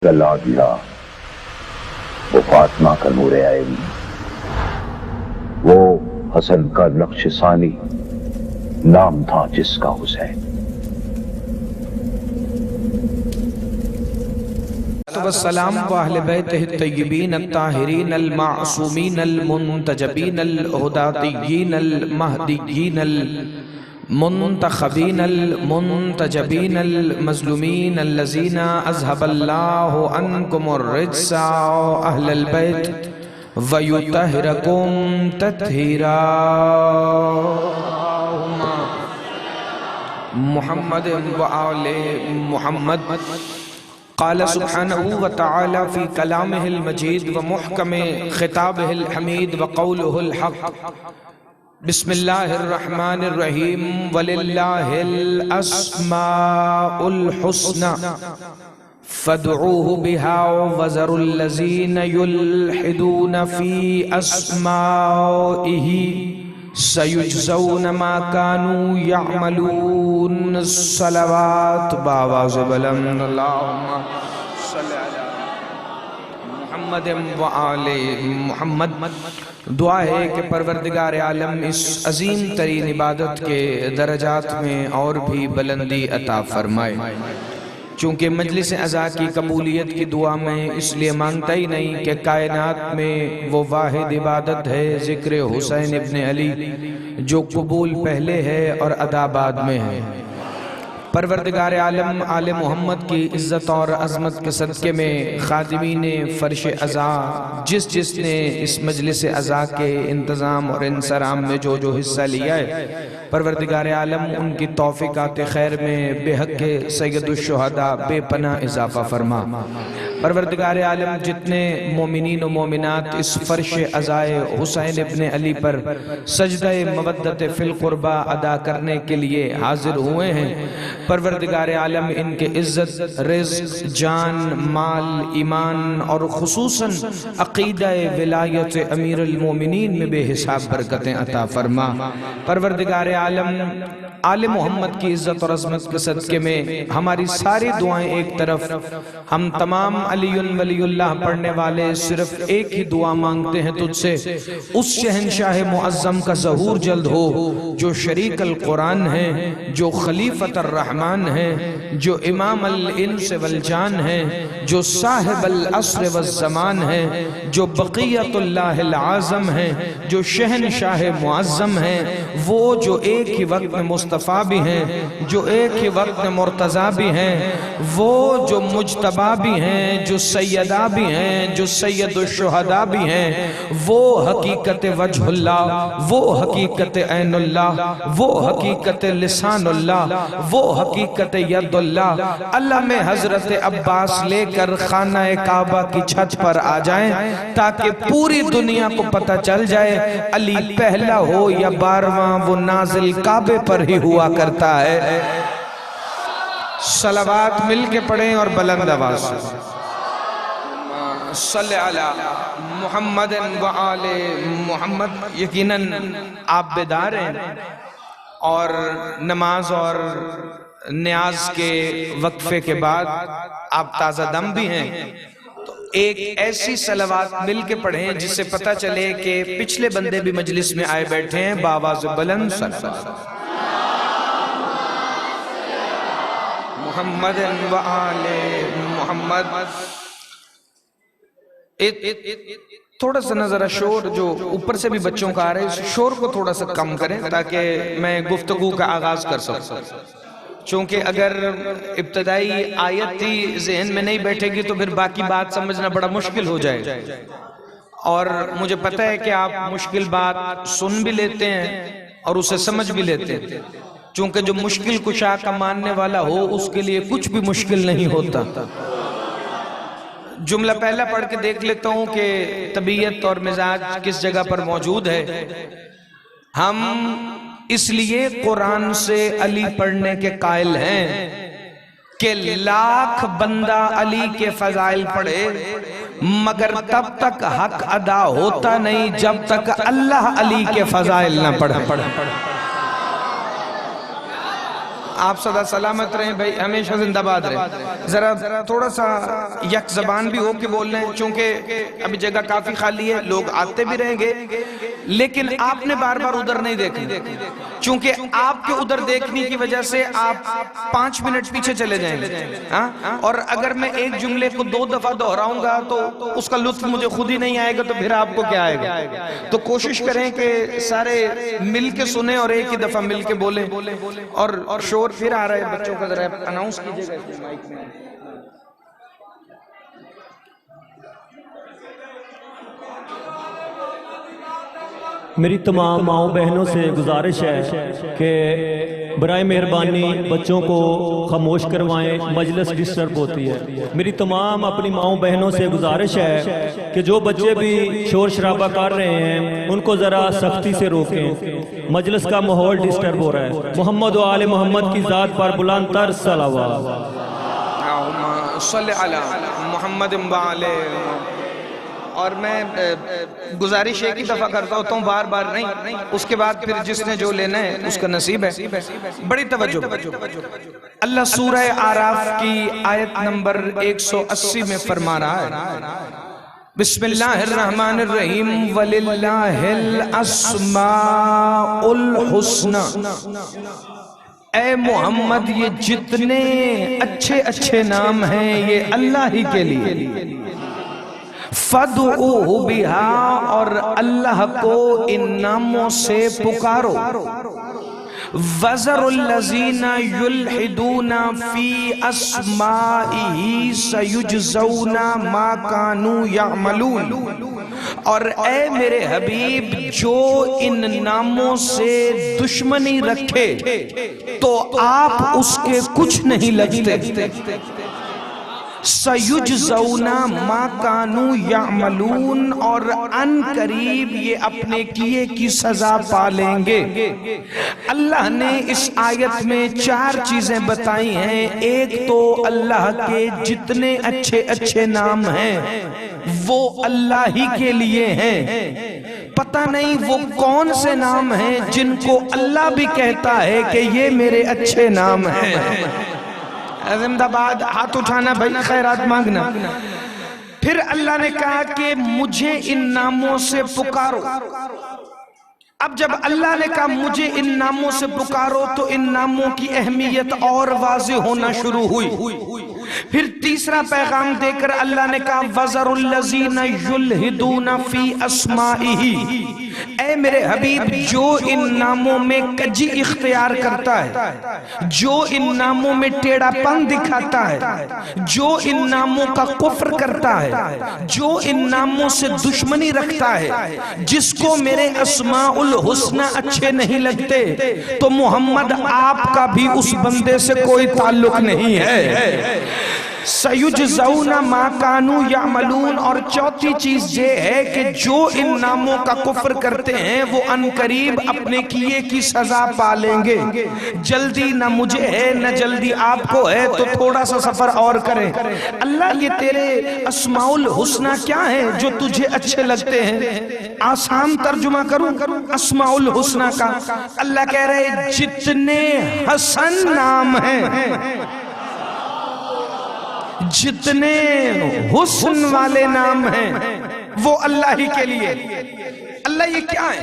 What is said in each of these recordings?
لا دیا وہ فاطمہ کا نور عین، وہ حسن کا نقش ثانی، نام تھا جس کا حسین۔ والسلام واہل بیتہ الطیبین الطاہرین المعصومین المنتجبین الہداتیین المہدیین المنتخبین المنتجبین المظلومین الذین اذهب اللہ عنکم الرجس اہل البیت ویطہرکم تطہیرا۔ محمد وآل محمد۔ قال سبحانہ وتعالی فی کلامہ المجید ومحکم خطابہ الحمید وقولہ الحق۔ بسم اللہ الرحمن الرحیم وللہ الاسماء الحسنى فادعوہ بہا وذروا الذین یلحدون فی اسمائہ سیجزون ما کانوا یعملون۔ الصلوات بآواز بلند اللہم صلی علی محمد وآل محمد۔ دعا ہے کہ پروردگار عالم اس عظیم ترین عبادت کے درجات میں اور بھی بلندی عطا فرمائے۔ چونکہ مجلس عزا کی قبولیت کی دعا میں اس لیے مانگتا ہی نہیں کہ کائنات میں وہ واحد عبادت ہے ذکر حسین ابن علی، جو قبول پہلے ہے اور ادا بعد میں ہے۔ پروردگار عالم آل محمد کی عزت اور عظمت کے صدقے میں خادمین فرش عزا جس نے اس مجلس عزا کے انتظام اور انصرام میں جو حصہ لیا ہے، پروردگار عالم ان کی توفیقات خیر میں بے حق کے سید الشہداء بے پناہ اضافہ فرما۔ پروردگار عالم جتنے مومنین و مومنات اس فرش عزائے حسین ابن علی پر سجدہ مودت فی القربہ ادا کرنے کے لیے حاضر ہوئے ہیں، پروردگار عالم ان کے عزت، رزق، جان، مال، ایمان اور خصوصاً عقیدہ ولایت امیر المومنین میں بے حساب برکتیں عطا فرما۔ پروردگار عالم آل محمد کی عزت اور عظمت کے صدقے میں ہماری ساری دعائیں ایک طرف، ہم تمام علی ولی اللہ پڑھنے والے صرف ایک ہی دعا مانگتے ہیں تجھ سے، اس شہنشاہ معظم کا ظہور جلد ہو جو شریک القرآن ہے، جو خلیفۃ الرحمن ہے، جو امام الانس والجان ہے، جو صاحب العصر والزمان ہے، جو بقیت اللہ العظم ہے، جو شہنشاہ معظم ہے، وہ جو ایک ہی وقت میں مصطفیٰ بھی ہیں، جو ایک ہی وقت میں مرتضیٰ بھی ہیں، وہ جو مجتبیٰ بھی ہیں، جو سیدہ بھی ہیں، جو سید الشہداء بھی ہیں، وہ حقیقت وجہ اللہ، وہ حقیقت عین اللہ، وہ حقیقت لسان اللہ، وہ حقیقت ید اللہ۔ اللہ میں حضرت عباس لے کر خانہ کعبہ کی چھت پر آ جائیں تاکہ پوری دنیا کو پتہ چل جائے علی پہلا ہو یا 12واں، وہ نازل کعبے پر ہی ہوا کرتا ہے۔ صلوات مل کے پڑھیں اور بلند آواز سے صلی علی محمد وآل محمد۔ یقیناً آپ بیدار ہیں اور نماز اور نیاز کے وقفے کے بعد آپ تازہ دم بھی ہیں، تو ایک ایسی صلوات مل کے پڑھیں جس سے پتہ چلے کہ پچھلے بندے بھی مجلس میں آئے بیٹھے ہیں۔ بآواز بلند صلی اللہ علیہ وسلم محمد وآل محمد۔ تھوڑا سا نظر شور جو اوپر سے بھی بچوں کا آ رہا ہے، اس شور کو تھوڑا سا کم کریں تاکہ میں گفتگو کا آغاز کر سکوں، چونکہ اگر ابتدائی آیت ہی ذہن میں نہیں بیٹھے گی تو پھر باقی بات سمجھنا بڑا مشکل ہو جائے، اور مجھے پتہ ہے کہ آپ مشکل بات سن بھی لیتے ہیں اور اسے سمجھ بھی لیتے ہیں، چونکہ جو مشکل کشا کا ماننے والا ہو اس کے لیے کچھ بھی مشکل نہیں ہوتا۔ جملہ پہلا پڑھ کے دیکھ لیتا ہوں کہ طبیعت اور مزاج کس جگہ پر موجود ہے۔ ہم اس لیے قرآن سے علی پڑھنے کے قائل ہیں کہ لاکھ بندہ علی کے فضائل پڑھے مگر تب تک حق ادا ہوتا نہیں جب تک اللہ علی کے فضائل نہ پڑھے۔ آپ سدا سلامت رہیں بھائی، ہمیشہ زندہ باد رہیں. ذرا تھوڑا سا یک زبان بھی ہو کے بول رہے ہیں، چونکہ ابھی جگہ کافی خالی ہے، لوگ آتے بھی رہیں گے، لیکن آپ نے بار بار ادھر نہیں دیکھنا، چونکہ آپ کے ادھر دیکھنے کی وجہ سے آپ 5 منٹ پیچھے چلے جائیں گے. اور اگر میں ایک جملے کو 2 دفعہ دہراؤں گا تو اس کا لطف مجھے خود ہی نہیں آئے گا، تو پھر آپ کو کیا آئے گا؟ تو کوشش کریں کہ سارے مل کے سنیں اور ایک ہی دفعہ مل کے بولیں. اور شور پھر آ رہا ہے بچوں کا، ذرا اناؤنس کیجئے گا اس مائک میں. میری تمام ماؤں بہنوں سے گزارش ہے کہ برائے مہربانی بچوں کو خاموش کروائیں، مجلس ڈسٹرب ہوتی ہے. میری تمام اپنی ماؤں بہنوں سے گزارش ہے کہ جو بچے بھی شور شرابہ کر رہے ہیں ان کو ذرا سختی سے روکیں، مجلس کا ماحول ڈسٹرب ہو رہا ہے. محمد و آل محمد کی ذات پر بلند تر صلوات. اللہم صلی علی محمد و آل. اور میں گزارش ایک ہی دفعہ کرتا ہوتا ہوں، بار بار نہیں، اس کے بعد پھر جس نے جو لینا ہے اس کا نصیب ہے. بڑی توجہ. اللہ سورہ اعراف کی آیت نمبر 180 میں فرما رہا ہے، بسم اللہ الرحمن الرحیم وَلِلَّهِ الْأَسْمَاءُ الْحُسْنَى. اے محمد یہ جتنے اچھے اچھے نام ہیں یہ اللہ ہی کے لیے. فَدْعُوهُ بِهَا، اور اللہ کو ان ناموں سے پکارو. وَذَرُوا الَّذِينَ يُلْحِدُونَ فِي أَسْمَائِهِ سَيُجْزَوْنَ مَا كَانُوا يَعْمَلُونَ. اور اے میرے حبیب جو ان ناموں سے دشمنی رکھے تو آپ اس کے کچھ نہیں لگتے. سَيُجْزَوْنَ مَا كَانُوا يَعْمَلُونَ، اور ان قریب یہ اپنے کیے کی سزا پالیں گے. اللہ نے اس آیت میں 4 چیزیں بتائی ہیں. ایک تو اللہ کے جتنے اچھے اچھے نام ہیں وہ اللہ ہی کے لیے ہیں. پتہ نہیں وہ کون سے نام ہیں جن کو اللہ بھی کہتا ہے کہ یہ میرے اچھے نام ہیں. زندہ باد. ہاتھ اٹھانا بھائی، خیرات مانگنا. پھر اللہ نے کہا کہ مجھے ان ناموں سے پکارو. اب جب اللہ نے کہا مجھے ان ناموں سے پکارو تو ان ناموں کی اہمیت اور واضح ہونا شروع ہوئی. پھر تیسرا پیغام دے کر اللہ نے کہا وَذَرُوا الَّذِينَ يُلْحِدُونَ فِي أَسْمَائِهِ. اے میرے حبیب جو ان ناموں میں کجی اختیار کرتا ہے، جو ان ناموں میں ٹیڑھا پن دکھاتا ہے، جو ان ناموں کا کفر کرتا ہے، جو ان ناموں سے دشمنی رکھتا ہے، جس کو میرے اسماء الحسنى اچھے نہیں لگتے، تو محمد آپ کا بھی اس بندے سے کوئی تعلق نہیں ہے. سَيُجْزَوْنَ مَا كَانُوا يَعْمَلُونَ. اور چوتھی چیز یہ ہے کہ جو ان ناموں کا کفر کرتے ہیں وہ ان قریب اپنے کیے کی سزا پالیں گے. جلدی نہ مجھے ہے نہ جلدی آپ کو ہے، تو تھوڑا سا سفر اور کریں. اللہ یہ تیرے اسماء الحسنى کیا ہیں جو تجھے اچھے لگتے ہیں؟ آسان ترجمہ کروں اسماء الحسنى کا. اللہ کہہ رہے جتنے حسن نام ہیں، جتنے حسن والے نام ہیں وہ اللہ ہی کے لیے. اللہ یہ کیا ہے؟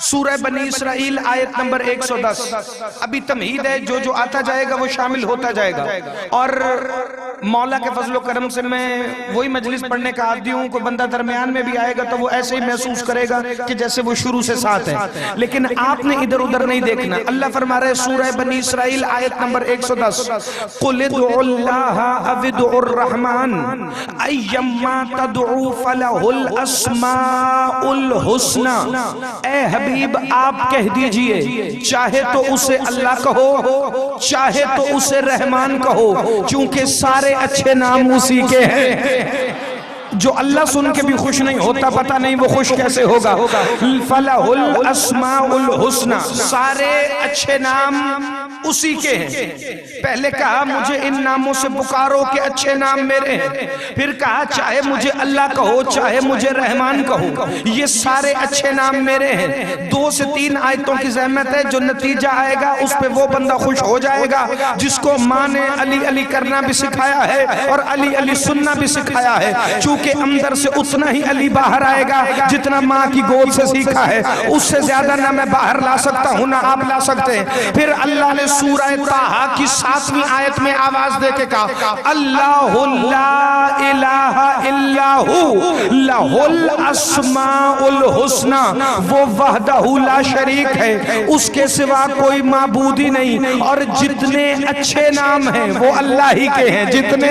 سورہ بنی اسرائیل آیت نمبر 110. ابھی تمہید ہے، جو آتا جائے گا وہ شامل ہوتا جائے گا. اور مولا کے فضل و کرم سے میں وہی مجلس پڑھنے کا عادی ہوں. کوئی بندہ درمیان میں بھی آئے گا تو وہ ایسے ہی محسوس کرے گا کہ جیسے وہ شروع سے ساتھ ہیں، لیکن آپ نے ادھر ادھر نہیں دیکھنا. اللہ فرما رہے سورہ بنی اسرائیل آیت نمبر 110 قُلِ ادْعُوا اللَّهَ أَوِ ادْعُوا الرَّحْمَنَ أَيَّمَّا تَدْعُوا فَلَهُ الْأَسْمَاءُ الْحُسْنَى. اے حبیب آپ کہہ دیجئے چاہے تو اسے اللہ کہو، چاہے تو اسے رحمان کہو، چونکہ سارے اچھے نام اسی کے ہیں. جو اللہ سن کے بھی خوش نہیں ہوتا، پتہ نہیں وہ خوش کیسے ہوگا. فَلَهُ الْأَسْمَاءُ الْحُسْنَى. سارے اچھے نام اسی کے ہیں. پہلے کہا مجھے ان ناموں سے پکارو کہ اچھے نام میرے ہیں. پھر کہا چاہے مجھے اللہ کہو چاہے مجھے رحمان کہو یہ سارے اچھے نام میرے ہیں. 2 سے 3 آیتوں کی زحمت ہے. جو نتیجہ آئے گا اس پہ وہ بندہ خوش ہو جائے گا جس کو ماں نے علی علی کرنا بھی سکھایا ہے اور علی علی سننا بھی سکھایا ہے. چونکہ اندر سے اتنا ہی علی باہر آئے گا جتنا ماں کی گود سے سیکھا ہے. اس سے زیادہ نہ میں باہر لا سکتا ہوں نہ آپ لا سکتے ہیں. پھر اللہ نے سورہ طٰہٰ کی 7ویں آیت میں آواز دے کے کہا اللہ لا الہ الا ہو لہ الاسماء الحسنی. وہ وحدہ لا شریک ہے, اس کے سوا کوئی معبود ہی نہیں, اور جتنے اچھے نام ہیں وہ اللہ ہی کے ہیں. جتنے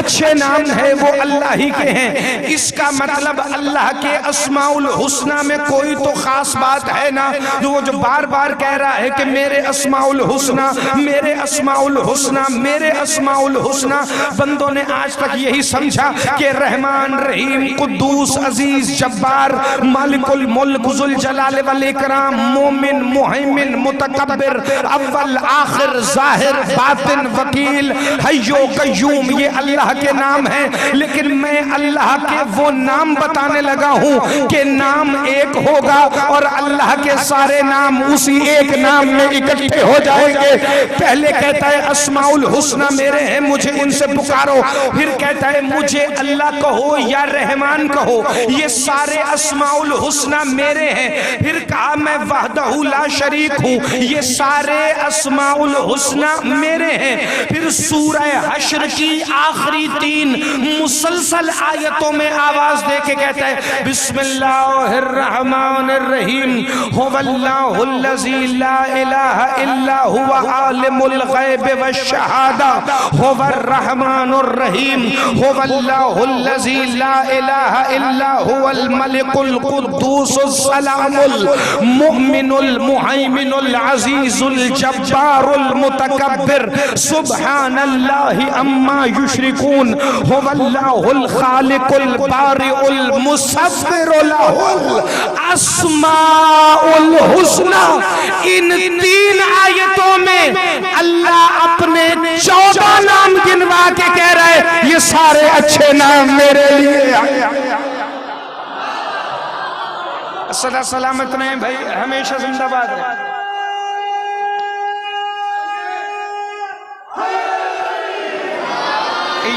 اچھے نام ہیں وہ اللہ ہی کے ہیں. اس کا مطلب اللہ کے اسماء الحسنی میں کوئی تو خاص بات ہے نا. جو بار بار کہہ رہا ہے کہ میرے اسماء الحسنی میرے اسماء الحسنی میرے اسماء الحسنی. بندوں نے آج تک یہی سمجھا کہ رحمان رحیم قدوس عزیز جبار مالک الملک ذوالجلال والاکرام مومن مہیمن متکبر اول آخر ظاہر باطن وکیل حی و قیوم یہ اللہ کے نام ہیں. لیکن میں اللہ کے وہ نام بتانے لگا ہوں کہ نام ایک ہوگا اور اللہ کے سارے نام اسی ایک نام میں اکٹھے ہو جائیں گے. پہلے کہتا ہے اسماء الحسنی میرے ہیں مجھے ان سے پکارو. پھر کہتا ہے مجھے اللہ کہو یا رحمان کہو یہ سارے اسماء الحسنی میرے ہیں. پھر کہا میں وحدہ لا شریک ہوں یہ سارے اسماء الحسنی میرے ہیں. پھر سورہ حشر کی آخری 3 مسلسل آیتوں میں آواز دے کے کہتا ہے بسم اللہ الرحمن الرحیم هو اللہ الذی لا الہ الا هو عالم الغیب والشہادہ هو الرحمن الرحیم هو اللہ الذی لا الہ الا هو الملک القدوس السلام المؤمن المہیمن العزیز الجبار المتکبر سبحان اللہ اما یشرکون هو اللہ الخالق البارئ المصور له الاسماء الحسنی. ان 3 آیتوں میں اللہ اپنے 14 نام گنوا کے کہہ رہے یہ سارے اچھے نام میرے لیے. صدا سلامت رہیں بھائی, ہمیشہ زندہ باد رہیں.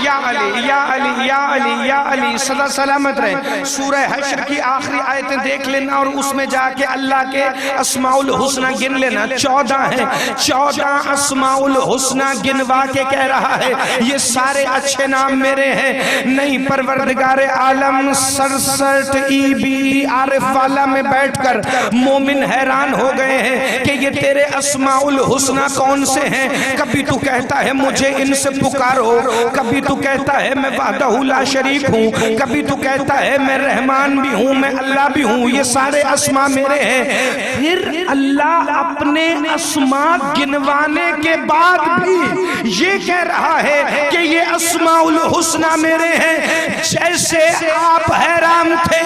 یا علی یا علی یا علی یا علی صدا سلامت رہیں. سورہ حشر کی آخری آیتیں دیکھ لینا اور اس میں جا کے اللہ کے اسماء الحسنی گن لینا. 14 ہیں. 14 اسماء الحسنی گنوا کے کہہ رہا ہے یہ سارے اچھے نام میرے ہیں. نہیں, پروردگار عالم 67 EB عارف والا میں بیٹھ کر مومن حیران ہو گئے ہیں کہ یہ تیرے اسماء الحسنی کون سے ہیں. کبھی تو کہتا ہے مجھے ان سے پکارو, کبھی تو کہتا ہے میں وحدہ لا شریک ہوں, کبھی تو کہتا ہے میں رحمان بھی ہوں میں اللہ بھی ہوں یہ سارے اسماء میرے ہیں. پھر اللہ اپنے اسماء گنوانے کے بعد بھی یہ کہہ رہا ہے کہ یہ اسماء الحسنی میرے ہیں. جیسے آپ حیران تھے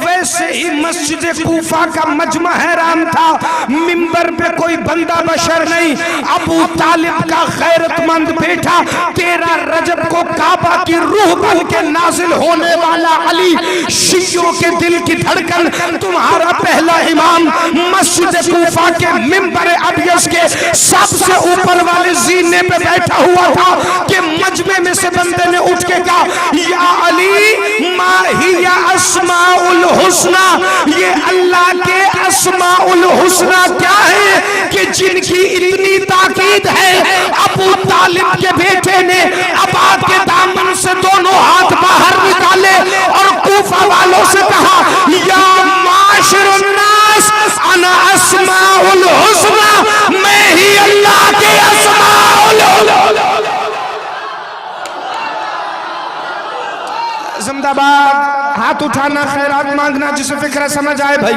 ویسے ہی مسجد کوفہ کا مجمع حیران تھا. منبر پہ کوئی بندہ بشر نہیں, ابو طالب کا غیرت مند بیٹا 13 رجب کو کعبہ کی روح بن کے نازل ہونے والا علی شیعوں کے دل کی دھڑکن تمہارا پہلا امام مسجد کوفہ کے منبر ابیض کے سب سے اوپر والے زینے پہ بیٹھا ہوا تھا کہ مجمع میں سے بندے نے اٹھ کے کہا یا علی ما ہی اسماء الحسنی. یہ اللہ کے اسماء الحسنی کیا ہے کہ جن کی اتنی تاکید ہے ابو طالب کے بیٹے نے عباد کے دامن سے دونوں ہاتھ باہر نکالے اور کوفہ والوں سے کہا یا معاشر الناس انا اسماء الحسنی, میں ہی اللہ کے اسماء الحسنی. زندہ باد. ہاتھ اٹھانا خیرات مانگنا جسے فکر ہے سمجھ آئے بھائی.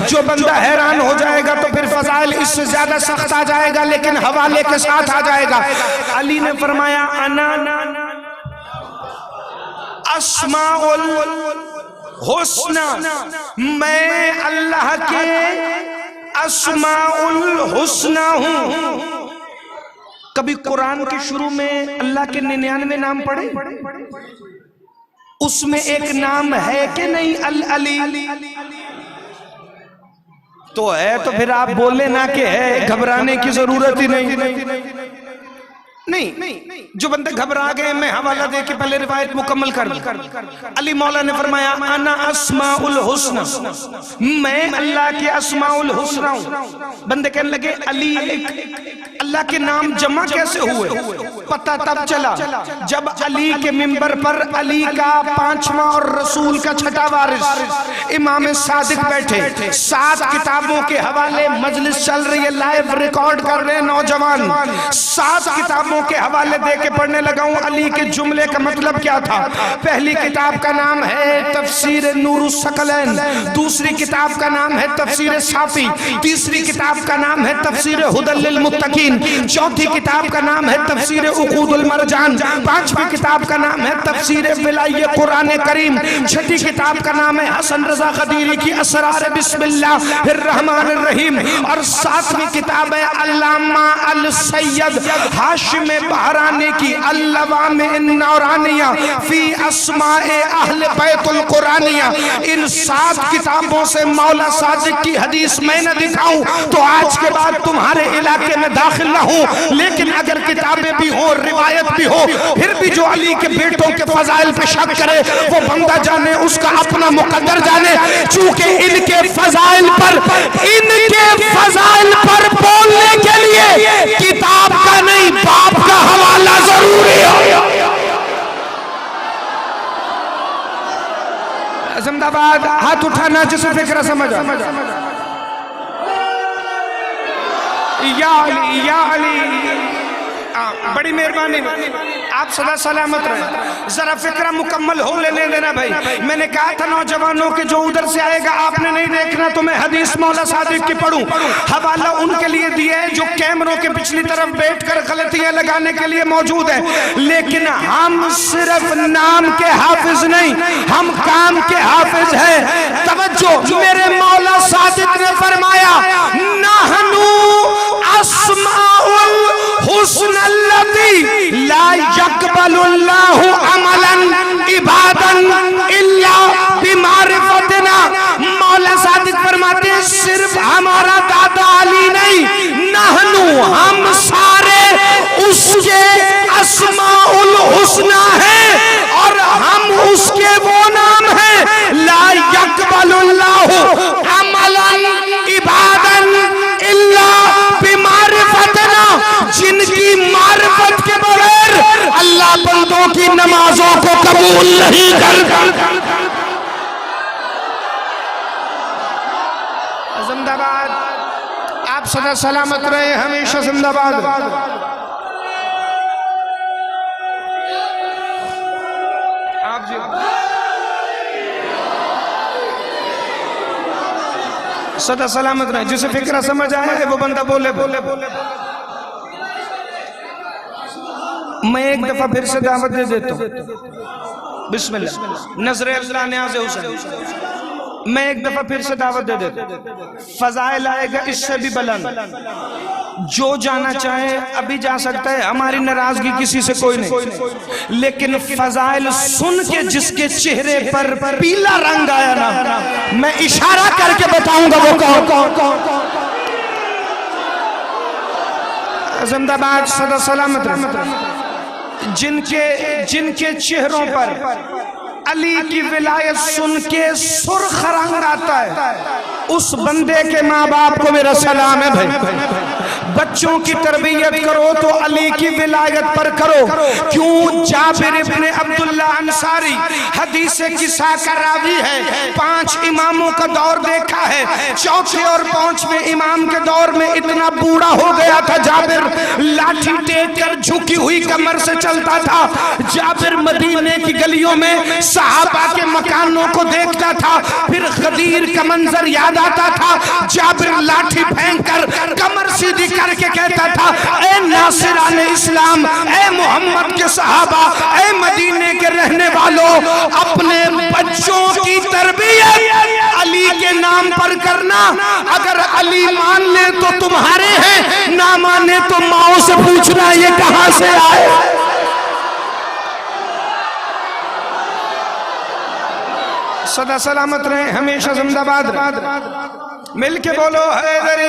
جو بندہ حیران ہو جائے گا تو پھر فضائل اس سے زیادہ سخت آ جائے گا لیکن حوالے کے ساتھ آ جائے گا. علی نے فرمایا انا اسماء الحسنی, میں اللہ کے اسماء الحسنی ہوں. کبھی قرآن کے شروع میں اللہ کے 99 نام پڑھے؟ اس میں ایک نام ہے کہ نہیں العلی؟ تو ہے تو پھر آپ بولے نا کہ ہے، گھبرانے کی ضرورت ہی نہیں۔ جو بندے گھبرا گئے میں حوالہ دے کے پہلے روایت مکمل کر دوں۔ علی مولا نے فرمایا انا اسماء الحسنى، میں اللہ کے اسماء الحسنى ہوں۔ بندے کہنے لگے علی اللہ کے نام جمع کیسے ہوئے؟ پتہ تب چلا جب علی کے منبر پر علی کا 5واں اور رسول کا 6واں وارث امام صادق بیٹھے، 7 کتابوں کے حوالے مجلس چل رہی ہے، لائیو ریکارڈ کر رہے ہیں نوجوان، 7 کتابوں کے حوالے دے کے پڑھنے لگا ہوں علی کے جملے کا مطلب کیا تھا۔ پہلی کتاب کا نام ہے تفسیر نور الثقلین، دوسری کتاب کا نام ہے تفسیر صافی، تیسری کتاب کا نام ہے تفسیر ہدی للمتقین، چوتھی کتاب کا نام ہے تفسیر عقود المرجان، 5ویں کتاب کا نام ہے تفسیر ولائی قرآن کریم، 6ٹھی کتاب کا نام ہے حسن رضا غدیری کی اسرار بسم اللہ الرحمن الرحیم، اور 7ویں کتاب ہے علامہ السید ہاشم بہرانی کی اللوامع النورانیہ فی اسماء اہل بیت القرآنیہ۔ ان 7 کتابوں سے مولا صادق کی حدیث میں نہ دکھاؤں تو آج کے بعد تمہارے علاقے میں داخل نہ ہوں، لیکن اگر کتابیں بھی ہوں، روایت بھی ہو، پھر بھی جو علی کے بیٹوں کے فضائل پہ شک کرے وہ بندہ جانے، اس کا اپنا مقدر جانے، چونکہ ان کے فضائل پر بولنے کے لیے کتاب کا نہیں باپ کا حوالہ ضروری ہو۔ زندہ باد، ہاتھ اٹھانا جسے فکر سمجھا۔ یا علی یا علی، بڑی مہربانی، آپ صدا سلامت رہے، ذرا فکرہ مکمل ہو لینے دینا بھائی۔ میں نے کہا تھا نوجوانوں کے جو ادھر سے آئے گا آپ نے نہیں دیکھنا تو میں حدیث مولا صادق کی پڑھوں، حوالہ ان کے لیے دیے جو کیمروں کے پچھلی طرف بیٹھ کر غلطیاں لگانے کے لیے موجود ہے، لیکن ہم صرف نام کے حافظ نہیں، ہم کام کے حافظ ہیں۔ توجہ، میرے مولا صادق نے فرمایا نحنو اسماء الحسنى التي لا يقبل الله عملا عبادا الا بمعرفتنا۔ مولا صادق فرماتے ہیں صرف ہمارا دادا علی نہیں، نحنو ہم سارے اس کے اسماء الحسنى ہیں، اور ہم اس کے وہ نام ہیں لا يقبل الله عملا عبادا الا بمعرفتنا، جن کی معرفت کے بغیر اللہ بندوں کی نمازوں کو قبول نہیں کرتا۔ زندہ باد، آپ سدا سلامت رہے، ہمیشہ زندہ باد۔ آپ جی سدا سلامت رہے، جسے فکرہ سمجھ آئے وہ بندہ بولے۔ میں ایک دفعہ پھر سے دعوت دے دیتا ہوں، بسم اللہ، نظر اللہ نیاز حسین، میں ایک دفعہ پھر سے دعوت دے دیتا ہوں، فضائل آئے گا اس سے بھی بلند، جو جانا چاہے ابھی جا سکتا ہے، ہماری ناراضگی کسی سے کوئی نہیں، لیکن فضائل سن کے جس کے چہرے پر پیلا رنگ آیا نا، میں اشارہ کر کے بتاؤں گا وہ کون۔ زندہ باد، صدا سلامت رہے، جن کے چہروں پر علی کی ولایت سن کے سرخ رنگ آتا ہے، اس بندے کے ماں باپ کو میرا سلام ہے بھائی۔ بچوں کی تربیت کرو تو علی کی ولایت پر کرو، کیوں؟ جابر ابن عبداللہ انصاری حدیث قصہ کا راوی ہے، 5 اماموں کا دور دیکھا ہے، چوتھے اور 5ویں امام کے دور میں اتنا بوڑھا ہو گیا تھا جابر، لاٹھی ٹیک کر جھکی ہوئی کمر سے چلتا تھا۔ جابر مدینے کی گلیوں میں صحابہ کے مکانوں کو دیکھتا تھا، پھر غدیر کا منظر یاد آتا تھا، جابر لاٹھی پھینک کر کمر سیدھی کر کے کہتا تھا اے ناصران اسلام، اے محمد کے صحابہ، اے مدینے کے رہنے والوں، اپنے بچوں کی تربیت علی کے نام پر کرنا. اگر علی مان لے تو تمہارے ہیں، نہ مانے تو ماؤں سے پوچھنا یہ کہاں سے آئے. سدا سلامت رہیں، ہمیشہ زندہ باد رہیں. مل کے بولو حیدری.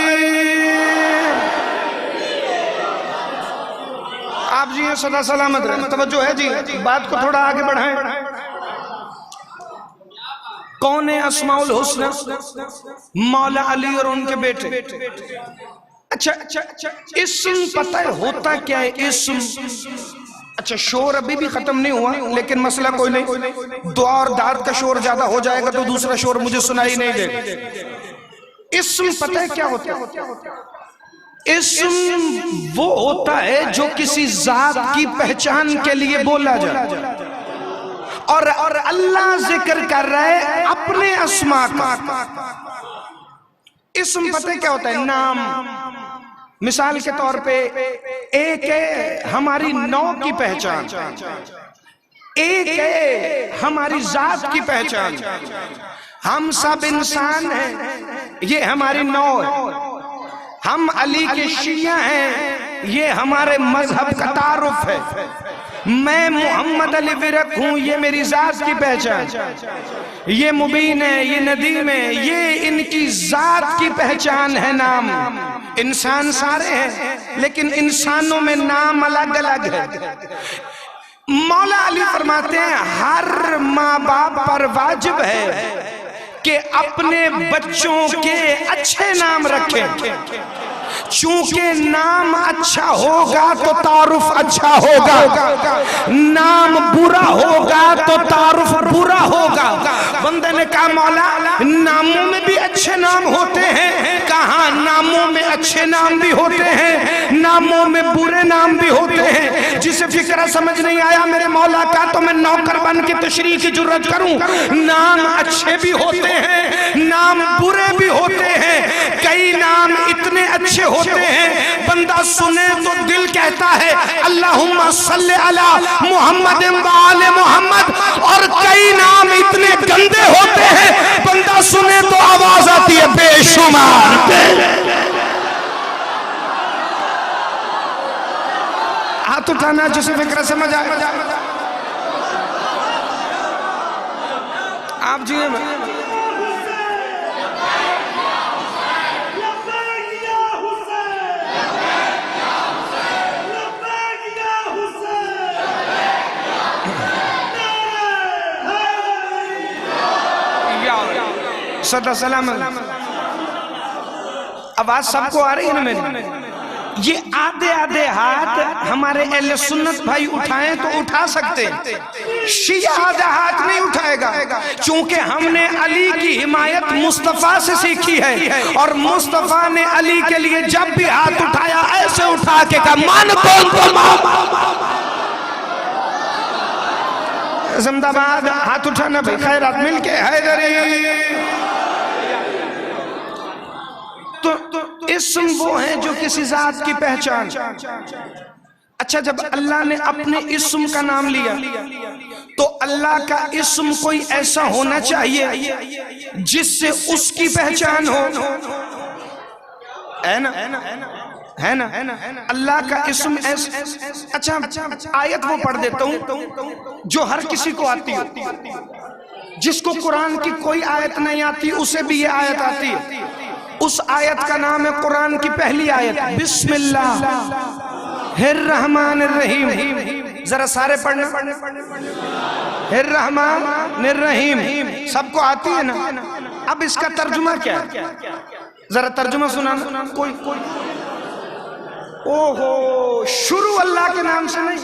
آپ جی سدا سلامت رہیں. توجہ ہے جی، بات کو تھوڑا آگے بڑھائیں. کون ہے اسماء الحسنى؟ مولا علی اور ان کے بیٹے. اچھا اسم پتہ ہوتا کیا ہے اسم؟ اچھا شور ابھی بھی ختم نہیں ہوا لیکن مسئلہ کوئی نہیں، دعا اور داد کا شور زیادہ ہو جائے گا تو دوسرا شور مجھے سنائی نہیں دے گا. اسم پتہ ہے کیا ہوتا ہے؟ اسم وہ ہوتا ہے جو کسی ذات کی پہچان کے لیے بولا جائے، اور اللہ ذکر کر رہا ہے اپنے اسماء کا. اسم پتہ کیا ہوتا ہے؟ نام. مثال کے طور پہ ایک ہے ہماری نو کی پہچان، ایک ہے ہماری ذات کی پہچان. ہم سب انسان ہیں، یہ ہماری نو ہے. ہم علی کے شیعہ ہیں، یہ ہمارے مذہب کا تعارف ہے. میں محمد علی ورق ہوں، یہ میری ذات کی پہچان. یہ مبین ہے، یہ ندیم ہے، یہ ان کی ذات کی پہچان ہے. نام انسان سارے ہیں لیکن انسانوں میں نام الگ الگ ہے. مولا علی فرماتے ہیں ہر ماں باپ پر واجب ہے کہ اپنے بچوں کے اچھے نام رکھیں. چونکہ نام اچھا ہوگا تو تعارف اچھا ہوگا، نام برا ہوگا تو تعارف برا ہوگا. بندے نے کہا مولا ناموں میں بھی اچھے نام ہوتے ہیں. کہاں ناموں میں اچھے نام بھی ہوتے ہیں، ناموں میں برے نام بھی ہوتے ہیں. جسے فکرہ سمجھ نہیں آیا میرے مولا کا تو میں نوکر بن کے تشریح کی جرت کروں. نام اچھے بھی ہوتے ہیں، نام برے بھی ہوتے ہیں. کئی نام اتنے اچھے ہوتے ہیں بندہ سنے تو دل کہتا ہے اللہم صلی علی محمد و آل محمد، اور کئی نام اتنے گندے ہوتے ہیں بندہ سنے تو آواز آتی ہے بے شمار. ہاتھ اٹھانا جسے فکر سمجھ آئے. آپ جی صدا سلام. آواز سب کو آ رہی ہے نا میری؟ یہ آدھے آدھے ہاتھ ہمارے اہل سنت بھائی اٹھائیں تو اٹھا سکتے، شیعہ آدھا ہاتھ نہیں اٹھائے گا. چونکہ ہم نے علی کی حمایت مصطفیٰ سے سیکھی ہے، اور مصطفیٰ نے علی کے لیے جب بھی ہاتھ اٹھایا ایسے اٹھا کے کہا مان کون کو مان. زندہ باد. ہاتھ اٹھانا بھائی خیرات مل کے حیدری. تو اسم وہ ہیں جو کسی ذات کی پہچان. اچھا جب اللہ نے اپنے اسم کا نام لیا تو اللہ کا اسم کوئی ایسا ہونا چاہیے جس سے اس کی پہچان ہو. ہے نا ہے نا اللہ کا اسم ایسا. اچھا آیت وہ پڑھ دیتا ہوں جو ہر کسی کو آتی ہو. جس کو قرآن کی کوئی آیت نہیں آتی اسے بھی یہ آیت آتی ہے. اس آیت کا نام ہے قرآن کی پہلی آیت بسم اللہ الرحمن الرحیم. ذرا سارے پڑھنا الرحمن الرحیم. سب کو آتی ہے نا؟ اب اس کا ترجمہ کیا ہے؟ ذرا ترجمہ سنانا کوئی. اوہو شروع اللہ کے نام سے نہیں.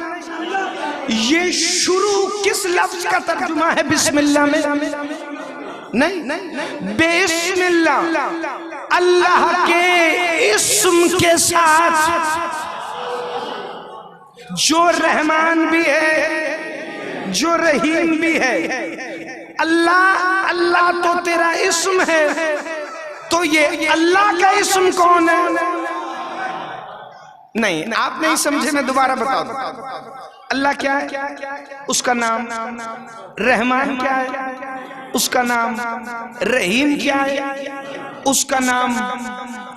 یہ شروع کس لفظ کا ترجمہ ہے بسم اللہ میں؟ نہیں، بسم اللہ اللہ کے اسم کے ساتھ جو رحمان بھی ہے جو رحیم بھی ہے. اللہ تو تیرا اسم ہے، تو یہ اللہ کا اسم کون ہے؟ نہیں آپ نہیں سمجھے، میں دوبارہ بتا دوں. اللہ کیا ہے؟ اس کا نام رحمان کیا ہے؟ اس کا نام رحیم کیا ہے؟ اس کا نام.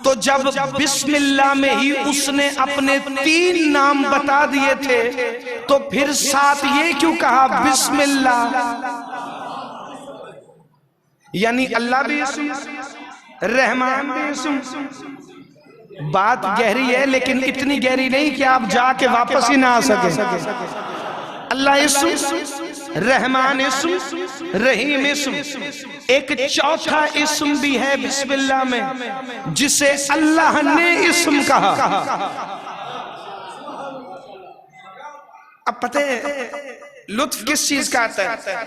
تو جب بسم اللہ میں ہی اس نے اپنے 3 نام بتا دیے تھے تو پھر ساتھ یہ کیوں کہا بسم اللہ؟ یعنی اللہ بھی اسم، رحمان بھی اسم. بات گہری ہے لیکن اتنی گہری نہیں کہ آپ جا کے واپس ہی نہ آ سکیں. اللہ اسم، رحمان اسم، رحیم اسم. ایک چوتھا اسم بھی ہے بسم اللہ میں جسے اللہ نے اسم کہا. اب پتہ ہے لطف کس چیز کا آتا ہے؟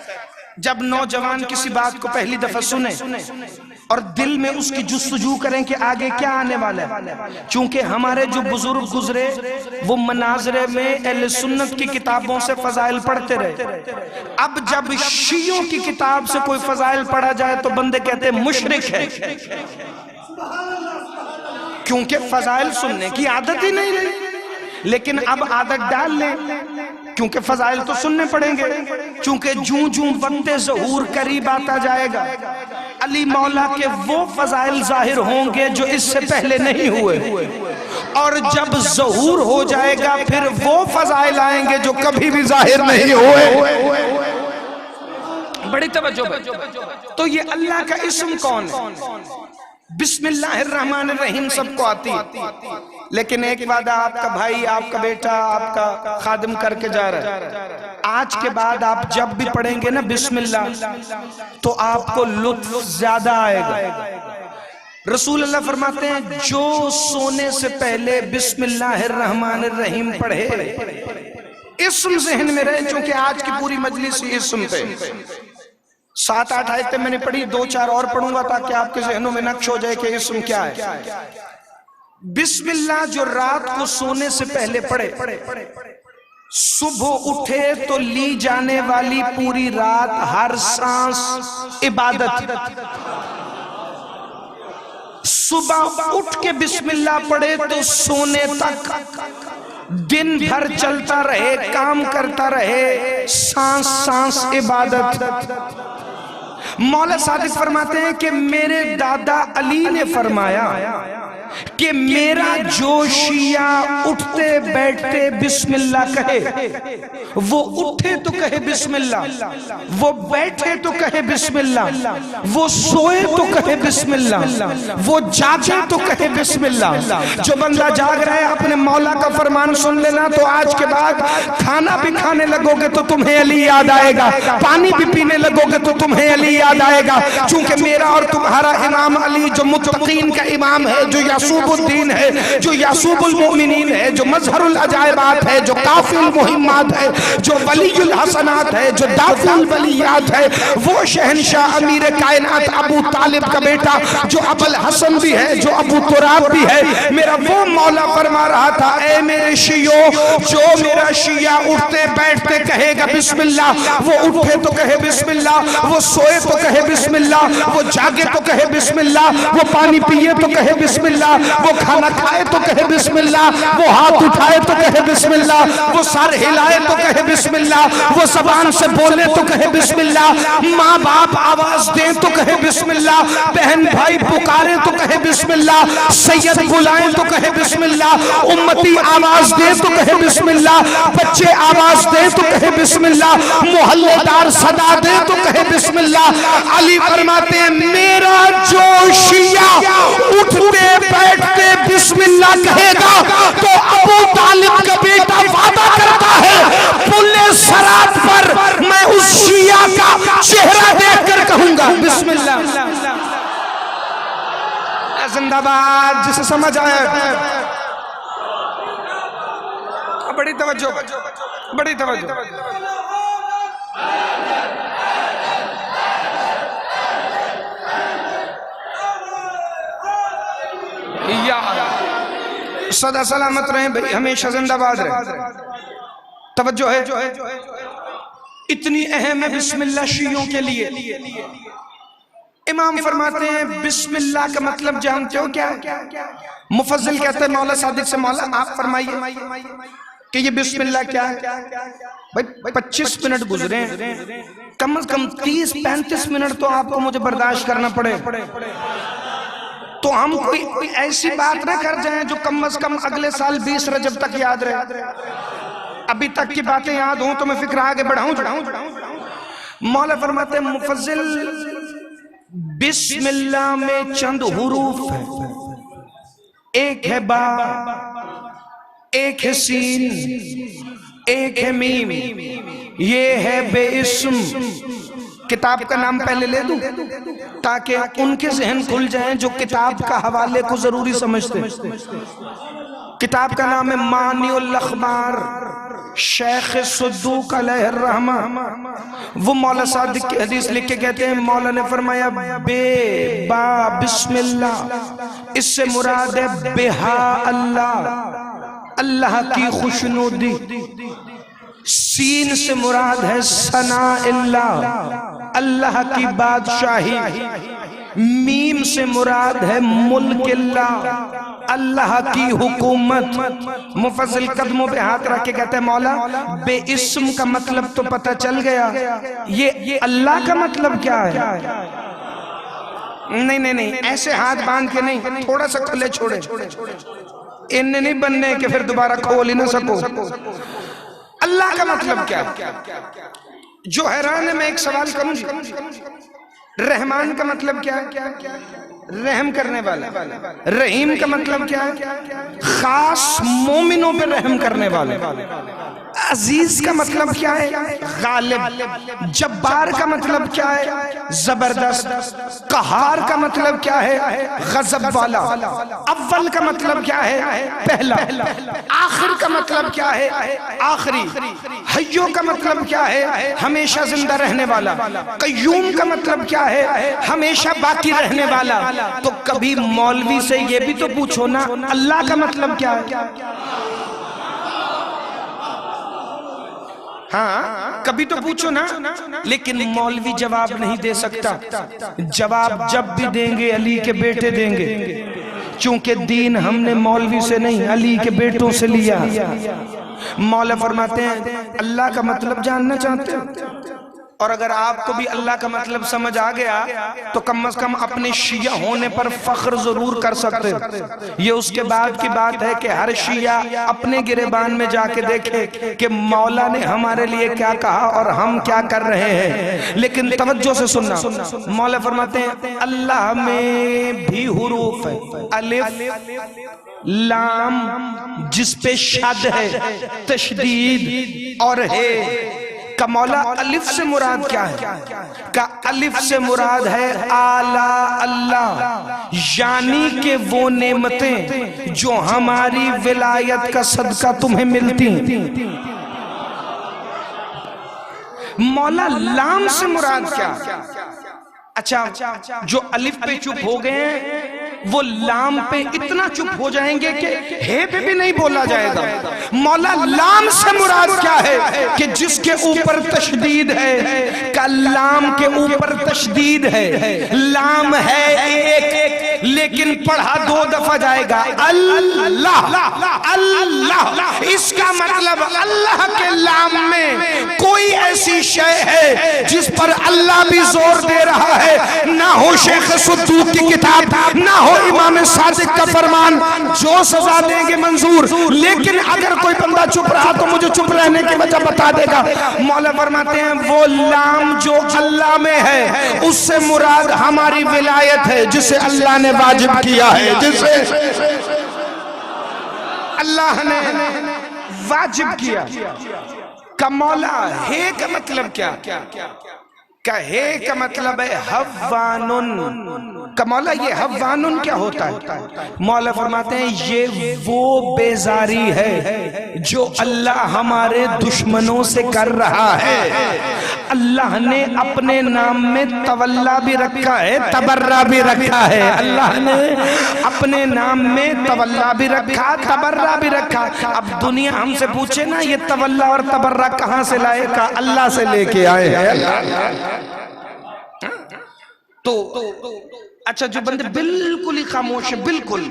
جب نوجوان کسی بات کو پہلی دفعہ سنیں اور دل میں اس کی جستجو کریں کہ آگے کیا آنے والا ہے. چونکہ ہمارے جو بزرگ گزرے وہ مناظرے میں اہل سنت کی کتابوں سے فضائل پڑھتے رہے. اب جب شیعوں کی کتاب سے کوئی فضائل پڑھا جائے تو بندے کہتے ہیں مشرک ہے، کیونکہ فضائل سننے کی عادت ہی نہیں رہی. لیکن اب عادت ڈال لیں کیونکہ فضائل تو سننے پڑیں گے. چونکہ جوں جوں وقت ظہور قریب آتا جائے گا علی مولا کے وہ فضائل ظاہر ہوں گے جو اس سے پہلے نہیں ہوئے، اور جب ظہور ہو جائے گا پھر وہ فضائل آئیں گے جو کبھی بھی ظاہر نہیں ہوئے. بڑی توجہ. تو یہ اللہ کا اسم کون ہے؟ بسم اللہ الرحمن الرحیم سب کو آتی ہے، لیکن ایک وعدہ آپ کا بھائی، آپ کا بیٹا، آپ کا خادم کر کے جا رہا ہے. آج کے بعد آپ جب بھی پڑھیں گے نا بسم اللہ تو آپ کو لطف زیادہ آئے گا. رسول اللہ فرماتے ہیں جو سونے سے پہلے بسم اللہ الرحمن الرحیم پڑھے، اسم ذہن میں رہے، چونکہ آج کی پوری مجلس ہی اسم پہ. 7-8 آیتیں میں نے پڑھی، 2-4 اور پڑھوں گا تاکہ آپ کے ذہنوں میں نقش ہو جائے کہ اسم کیا ہے. بسم اللہ جو رات کو سونے سے پہلے پڑھے، صبح اٹھے تو لی جانے والی پوری رات ہر سانس عبادت. صبح اٹھ کے بسم اللہ پڑھے تو سونے تک دن بھر چلتا رہے، کام کرتا رہے، سانس سانس عبادت. مولا صادق فرماتے ہیں کہ میرے دادا علی نے فرمایا کہ میرا جو شیعہ اٹھتے بیٹھتے بسم اللہ کہے، وہ اٹھے تو کہے بسم اللہ، وہ بیٹھے تو کہے بسم اللہ، وہ سوئے تو کہے بسم اللہ، وہ جاگے تو کہے بسم اللہ. جو بندہ جاگ رہا ہے اپنے مولا کا فرمان سن لینا، تو آج کے بعد کھانا بھی کھانے لگو گے تو تمہیں علی یاد آئے گا، پانی بھی پینے لگو گے تو تمہیں علی یاد آئے گا. چونکہ میرا اور تمہارا امام علی جو متقین کا امام ہے، جو یعصوب الدین ہے، جو یعصوب المؤمنین ہے، جو مظہر العجائبات ہے، جو کافی المہمات ہے، جو ولی الحسنات ہے، جو دافع الولیات ہے، وہ شہنشاہ امیر کائنات ابو طالب کا بیٹا جو ابو الحسن بھی ہے، جو ابو تراب بھی ہے. میرا وہ مولا فرما رہا تھا اے میرے شیعوں، جو میرا شیعہ اٹھتے بیٹھتے کہے گا بسم اللہ، وہ اٹھے تو کہے بسم اللہ، وہ سوئے تو کہے بسم اللہ، وہ جاگے تو کہے بسم اللہ، وہ پانی پیے تو کہے بسم اللہ، وہ کھانا کھائے تو کہے بسم اللہ، وہ ہاتھ اٹھائے تو کہے بسم اللہ، وہ سر ہلائے تو کہے بسم اللہ، وہ زبان سے بولے تو کہے بسم اللہ، ماں باپ آواز دیں تو کہے بسم اللہ، بہن بھائی پکارے تو کہے بسم اللہ، سید بلائیں تو کہے بسم اللہ، امتی آواز دیں تو کہے بسم اللہ، بچے آواز دیں تو کہے بسم اللہ، محلے دار صدا دیں تو کہے بسم اللہ. علی فرماتے ہیں میرا جو شیعہ اٹھتے بیٹھتے بسم اللہ کہے گا تو ابو طالب کا بیٹا وعدہ کرتا ہے پل صراط پر میں اس شیعہ کا چہرہ دیکھ کر کہوں گا بسم اللہ. زندہ باد. جسے سمجھ آیا بڑی توجہ، بڑی توجہ. سدا سلامت رہیں بھئی، ہمیشہ زندہ باد رہیں. توجہ ہے، اتنی اہم ہے بسم اللہ شیعوں کے لیے. امام فرماتے ہیں بسم اللہ کا مطلب جانتے ہو کیا ہے؟ مفضل کہتے ہیں مولا صادق سے، مولا آپ فرمائیے. کہ یہ بسم اللہ کیا ہے؟ بھائی 25 منٹ گزرے ہیں، کم از کم 30-35 منٹ تو آپ کو مجھے برداشت کرنا پڑے، تو ہم کوئی ایسی بات نہ کر جائیں جو کم از کم اگلے سال 20 رجب تک یاد رہے۔ ابھی تک کی باتیں یاد ہوں تو میں فکر آگے بڑھاؤں۔ مولا فرماتے ہیں مفضل بسم اللہ میں چند حروف ہیں، ایک ہے با، ایک ہے سین، ایک ہے میم، یہ ہے بے اسم۔ کتاب کا نام پہلے لے دوں تاکہ ان کے ذہن کھل جائیں جو کتاب کا حوالے کو ضروری سمجھتے ہیں۔ کتاب کا نام ہے معنی الاخبار، شیخ صدوق علیہ الرحمہ۔ وہ مولا صادق کی حدیث لکھ کے کہتے ہیں، مولا نے فرمایا بے با بسم اللہ، اس سے مراد ہے بہا اللہ، اللہ کی خوشنودی۔ سین سے مراد ہے ثناء اللہ، اللہ کی بادشاہی۔ میم سے مراد ہے ملک اللہ، اللہ کی حکومت۔ مفضل قدموں پہ ہاتھ رکھ کے کہتے ہیں مولا بے اسم کا مطلب تو پتہ چل گیا، یہ اللہ کا مطلب کیا ہے؟ نہیں ایسے ہاتھ باندھ کے نہیں، تھوڑا سا کھلے چھوڑے، انہیں نہیں بننے کہ پھر دوبارہ کھول ہی نہ سکو۔ اللہ کا مطلب کیا ہے؟ جو حیران ہے میں ایک سوال کروں، رحمان کا مطلب کیا ہے؟ رحم کرنے والا۔ رحیم کا مطلب کیا ہے؟ خاص مومنوں پہ رحم کرنے والا۔ عزیز کا مطلب کیا ہے؟ غالب۔ جبار کا مطلب کیا ہے؟ زبردست۔ قہار کا مطلب کیا ہے؟ غضب والا۔ اول کا مطلب کیا ہے؟ پہلا۔ آخر کا مطلب کیا ہے؟ آخری۔ حیو کا مطلب کیا ہے؟ ہمیشہ زندہ رہنے والا۔ قیوم کا مطلب کیا ہے؟ ہمیشہ باقی رہنے والا۔ تو کبھی مولوی سے یہ بھی تو پوچھو نا اللہ کا مطلب کیا ہے؟ ہاں کبھی تو پوچھو نا، لیکن مولوی جواب نہیں دے سکتا۔ جواب جب بھی دیں گے علی کے بیٹے دیں گے، چونکہ دین ہم نے مولوی سے نہیں علی کے بیٹوں سے لیا۔ مولا فرماتے ہیں اللہ کا مطلب جاننا چاہتے ہیں، اور اگر آپ کو بھی اللہ کا مطلب سمجھ آ گیا تو کم از کم اپنے شیعہ ہونے پر فخر ضرور کر سکتے۔ یہ اس کے بعد کی بات ہے کہ ہر شیعہ اپنے گریبان میں جا کے دیکھے کہ مولا نے ہمارے لیے کیا کہا اور ہم کیا کر رہے ہیں۔ لیکن توجہ سے سننا، مولا فرماتے ہیں اللہ میں بھی حروف ہے، الف لام جس پہ شد ہے، تشدید اور ہے۔ کا مولا الف سے مراد کیا ہے؟ کا الف سے مراد ہے اعلیٰ اللہ، یعنی کہ وہ نعمتیں جو ہماری ولایت کا صدقہ تمہیں ملتی ہیں۔ مولا لام سے مراد کیا؟ اچھا جو الف پہ چپ ہو گئے ہیں وہ لام پہ اتنا چپ ہو جائیں گے کہ ہے پہ بھی نہیں بولا جائے گا۔ مولا لام سے مراد کیا ہے کہ جس کے اوپر تشدید ہے، کا لام کے اوپر تشدید ہے۔ لام ہے ایک لیکن پڑھا 2 دفعہ جائے گا، اللہ اللہ۔ اس کا مطلب اللہ کے لام میں کوئی ایسی شے ہے جس پر اللہ بھی زور دے رہا ہے، نہ ہو شیخ صدوق کی کتاب، نہ ہو امام صادق کا فرمان، جو سزا دیں گے منظور۔ لیکن اگر کوئی بندہ چپ رہا تو مجھے چپ رہنے کی وجہ بتا دے گا۔ مولا فرماتے ہیں وہ لام جو اللہ میں ہے اس سے مراد ہماری ولایت ہے جسے اللہ نے واجب کیا ہے، جسے اللہ نے واجب کیا۔ کا مولا ہے کا مطلب کیا؟ کا ہے کا مطلب ہے حوانن۔ کا مولا یہ حوانن کیا ہوتا ہے؟ مولا فرماتے ہیں یہ وہ بیزاری ہے جو اللہ ہمارے دشمنوں سے کر رہا ہے۔ اللہ نے اپنے نام میں تولا بھی رکھا ہے، تبرہ بھی رکھا ہے۔ اللہ نے اپنے نام میں تولا بھی رکھا، تبرہ بھی رکھا۔ اب دنیا ہم سے پوچھے نا یہ تولا اور تبرہ کہاں سے لائے؟ کا اللہ سے لے کے آئے ہیں۔ تو اچھا جو بندے بالکل ہی خاموش ہیں، بالکل،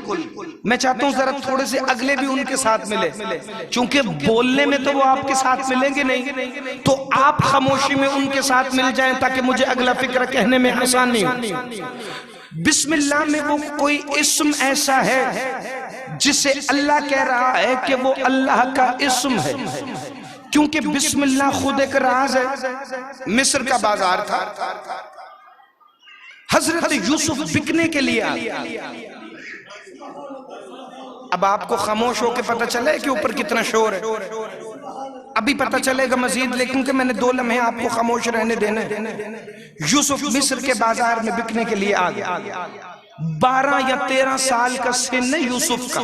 میں چاہتا ہوں ذرا تھوڑے سے اگلے بھی ان کے ساتھ ملے، چونکہ بولنے میں تو وہ آپ کے ساتھ ملیں گے نہیں، تو آپ خاموشی میں ان کے ساتھ مل جائیں تاکہ مجھے اگلا فکرہ کہنے میں آسان نہیں ہو۔ بسم اللہ میں وہ کوئی اسم ایسا ہے جسے اللہ کہہ رہا ہے کہ وہ اللہ کا اسم ہے، کیونکہ بسم اللہ خود ایک راز ہے۔ مصر کا بازار تھا، حضرت یوسف بکنے کے لیے آئے۔ اب آپ کو خاموش ہو کے پتہ چلے کہ اوپر کتنا شور ہے، ابھی پتہ چلے گا مزید، لیکن کہ میں نے 2 لمحے آپ کو خاموش رہنے دینے۔ یوسف مصر کے بازار میں بکنے کے لیے آ گیا، 12 یا 13 سال کا سن ہے یوسف کا۔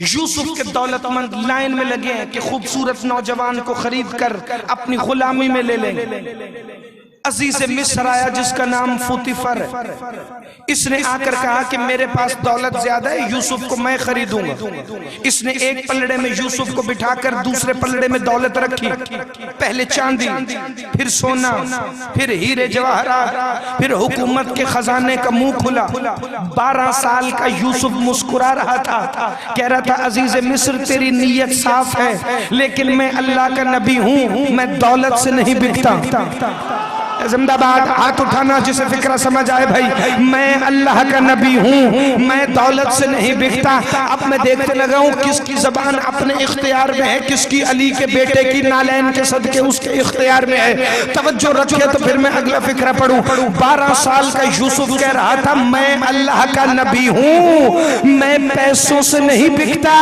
یوسف کے دولت مند لائن میں لگے ہیں کہ خوبصورت نوجوان کو خرید کر اپنی غلامی میں لے لیں۔ عزیز مصر آیا جس کا نام فوتیفر ہے، اس نے آ کر کہا کہ میرے پاس دولت زیادہ ہے، یوسف کو میں خریدوں گا۔ اس نے ایک پلڑے میں یوسف کو بٹھا کر دوسرے پلڑے میں دولت رکھی، پہلے چاندی، پھر سونا، پھر ہیرے جواہرات، پھر حکومت کے خزانے کا منہ کھلا۔ 12 سال کا یوسف مسکرا رہا تھا، کہہ رہا تھا عزیز مصر تیری نیت صاف ہے، لیکن میں اللہ کا نبی ہوں، میں دولت سے نہیں بکتا۔ زندہ باد، ہاتھ اٹھانا جسے فکرہ سمجھ آئے بھائی، میں اللہ کا نبی ہوں، میں دولت سے نہیں بکتا۔ اب میں دیکھتے لگا ہوں کس کی زبان اپنے اختیار میں ہے، کس کی علی کے بیٹے کی نالین کے صدقے اس کے اختیار میں ہے۔ توجہ رکھے تو پھر میں اگلا فکرہ پڑھوں۔ 12 سال کا یوسف کہہ رہا تھا میں اللہ کا نبی ہوں، میں پیسوں سے نہیں بکتا۔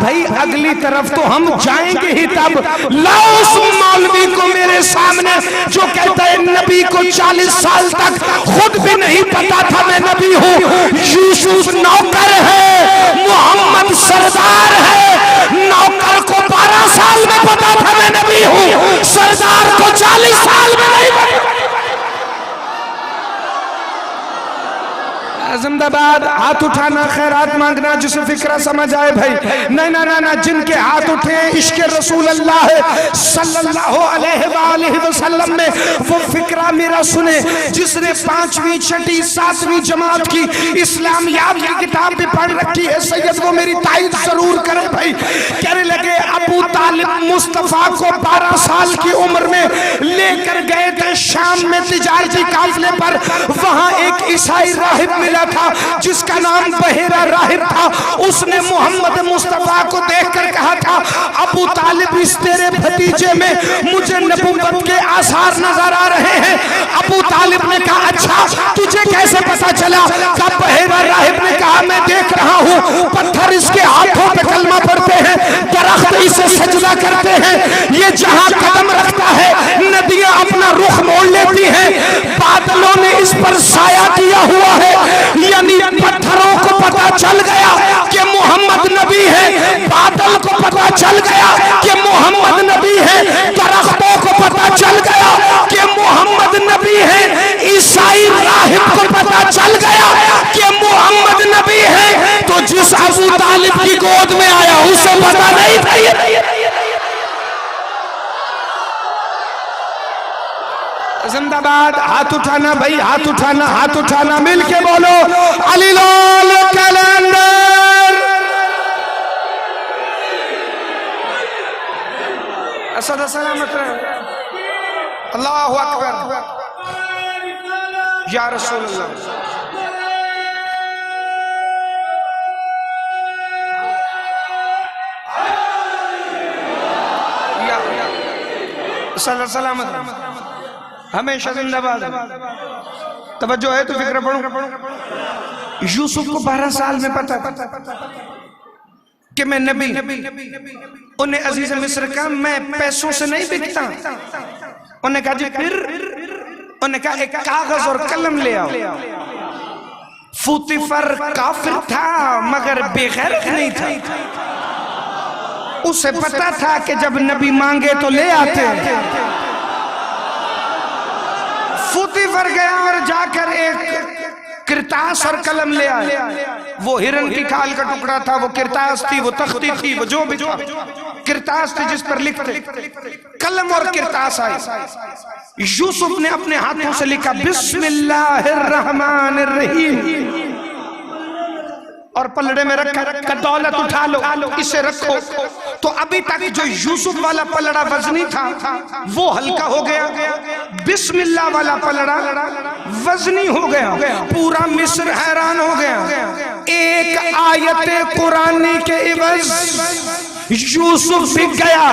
بھائی اگلی طرف تو ہم جائیں گے ہی، تب لاؤ اس مولوی کو میرے سامنے جو کہتا ہے نبی کو 40 سال تک خود بھی نہیں پتا تھا میں نبی ہوں۔ یوسف نوکر ہے، محمد سردار ہے۔ نوکر کو 12 سال میں پتا تھا میں نبی ہوں، سردار کو 40 سال میں نہیں پتا۔ زندہ باد، ہاتھ اٹھانا خیرات مانگنا جسے فکرہ سمجھ آئے بھائی۔ نہیں نہ نہ جن کے ہاتھ اٹھے عشق رسول اللہ صلی اللہ علیہ وآلہ وسلم میں وہ فکرہ میرا سنے، جس نے 5ویں 6ٹھی 7ویں جماعت کی اسلامیات کی کتاب بھی پڑھ رکھی ہے سید وہ میری تائید ضرور کرے بھائی۔ کہنے لگے ابو طالب مصطفیٰ کو 12 سال کی عمر میں لے کر گئے تھے شام میں تجارتی قافلے پر، وہاں ایک عیسائی راہب ملا تھا جس کا نام بحیرہ راہب تھا۔ اس نے محمد مصطفیٰ کو دیکھ کر کہا تھا ابو طالب اس تیرے بھتیجے میں مجھے نبوت کے آثار نظر آ رہے ہیں۔ ابو طالب نے کہا اچھا تجھے کیسے پتا چلا؟ کہ بحیرہ راہب نے کہا میں دیکھ رہا ہوں پتھر اس کے ہاتھوں پہ کلمہ پڑھتے ہیں، درخت اسے سجدہ کرتے ہیں، یہ جہاں قدم رکھتا ہے ندیاں اپنا رخ موڑ لیتی ہیں، بادلوں نے اس پر سایہ کیا ہوا ہے۔ یعنی پتھروں کو پتا چل گیا کہ محمد نبی ہے، بادل کو پتا چل گیا کہ محمد نبی ہے، درختوں کو پتا چل گیا کہ محمد نبی ہے، عیسائی راہب کو پتا چل گیا کہ محمد نبی ہے۔ تو جس ابو طالب کی گود میں آیا اسے پتا نہیں تھا یہ۔ زندہ باد، ہاتھ اٹھانا بھائی، ہاتھ اٹھانا، ہاتھ اٹھانا، مل کے بولو علی لال کیلنڈر۔ اسد سلامت رہے، اللہ اکبر یا رسول اللہ۔ اسد سلامت رہے، ہمیشہ زندہ باد۔ توجہ ہے تو فکر پڑھوں۔ یوسف کو 12 سال میں پتا کہ میں نبی، انہیں عزیز مصر کہا میں پیسوں سے نہیں بکتا۔ انہیں کہا جی پھر؟ انہیں کہا ایک کاغذ اور قلم لے آؤ۔ فوتیفر کافر تھا مگر بے غیرت نہیں تھا، اسے پتا تھا کہ جب نبی مانگے تو لے آتے ہیں۔ فوتیفر گیا اور جا کر ایک کرتاس اور قلم لے آئے۔ وہ ہرن کی کھال کا ٹکڑا تھا، وہ کرتاس تھی، وہ تختی تھی، وہ جو بھی تھا، کرتاس تھی جس پر لکھتے، قلم اور کرتاس آئی، یوسف نے اپنے ہاتھوں سے لکھا بسم اللہ الرحمن الرحیم، اور پلڑے میں رکھا کہ دولت اٹھا لو، اسے رکھو. تو ابھی تک جو یوسف والا پلڑا وزنی تھا وہ ہلکا ہو گیا، بسم اللہ والا پلڑا وزنی ہو گیا. پورا مصر حیران ہو گیا. ایک آیت قرآنی کے عوض یوسف بک گیا.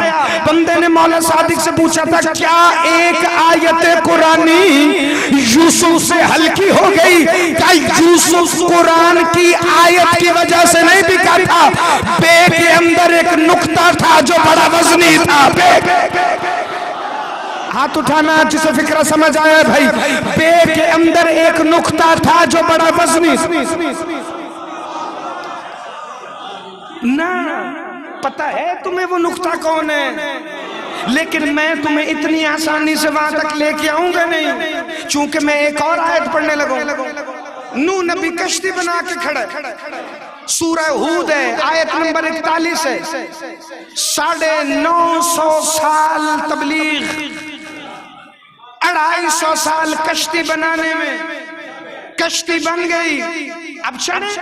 بندے نے مولا صادق سے پوچھا تھا کیا ایک آیت قرآنی یوسف سے ہلکی ہو گئی؟ کیا یوسف قرآن کی آیت کی وجہ سے نہیں بکا تھا؟ بے کے اندر ایک نقطہ تھا جو بڑا وزنی تھا. ہاتھ اٹھانا جسے فکرہ سمجھ آیا بھائی. بے کے اندر ایک نقطہ تھا جو بڑا وزنی نا. پتہ ہے تمہیں وہ نقطہ کون ہے، لیکن میں تمہیں اتنی آسانی سے وہاں تک لے کے آؤں گا نہیں، چونکہ میں ایک اور آیت پڑھنے لگوں. نوح نبی کشتی بنا کے کھڑے، سورہ ہود ہے، آیت نمبر 41 ہے. 950 سال تبلیغ، 250 سال کشتی بنانے میں، کشتی بن گئی. اب چڑھے.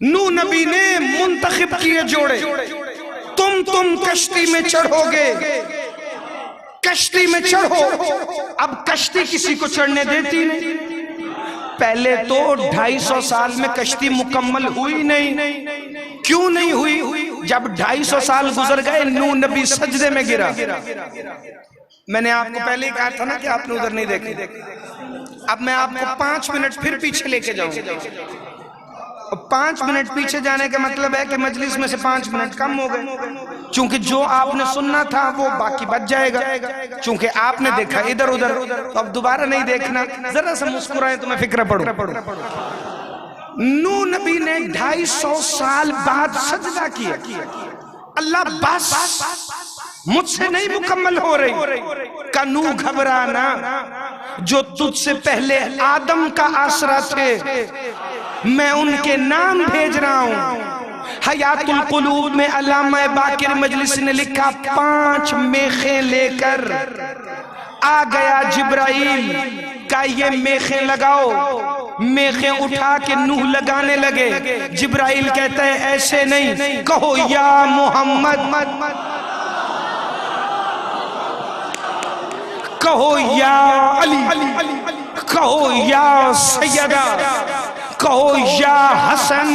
نوح نبی نے منتخب کیے جوڑے، تم کشتی میں چڑھو گے، کشتی میں چڑھو. اب کشتی کسی کو چڑھنے دیتی نہیں. پہلے تو 250 سال میں کشتی مکمل ہوئی نہیں. کیوں نہیں ہوئی؟ جب 250 سال گزر گئے نوح نبی سجدے میں گرا. میں نے آپ کو پہلے ہی کہا تھا نا کہ آپ نے ادھر نہیں دیکھی. اب میں آپ کو 5 منٹ پھر پیچھے لے کے جاؤں. 5 منٹ پیچھے جانے کا مطلب ہے کہ مجلس میں سے 5 منٹ کم ہو گئے، چونکہ جو آپ نے سننا تھا وہ باقی بچ جائے گا. چونکہ آپ نے دیکھا ادھر ادھر، تو اب دوبارہ نہیں دیکھنا. ذرا سا مسکرائیں تو میں فکر پڑھوں. نوح نبی نے 250 سال بعد سجدہ کیا. اللہ بس مجھ سے نہیں مکمل ہو رہی. کہ نوح گھبرانا، جو تجھ سے پہلے آدم کا آسرا تھے میں ان کے نام بھیج رہا ہوں. حیات القلوب میں علامہ باقر مجلسی نے لکھا 5 میخیں لے کر آ گیا جبرائیل، کہا یہ میخیں لگاؤ. میخیں اٹھا کے نوح لگانے لگے. جبرائیل کہتا ہے ایسے نہیں، کہو یا محمد، کہو یا علی، کہو یا سیدہ، کہو یا حسن،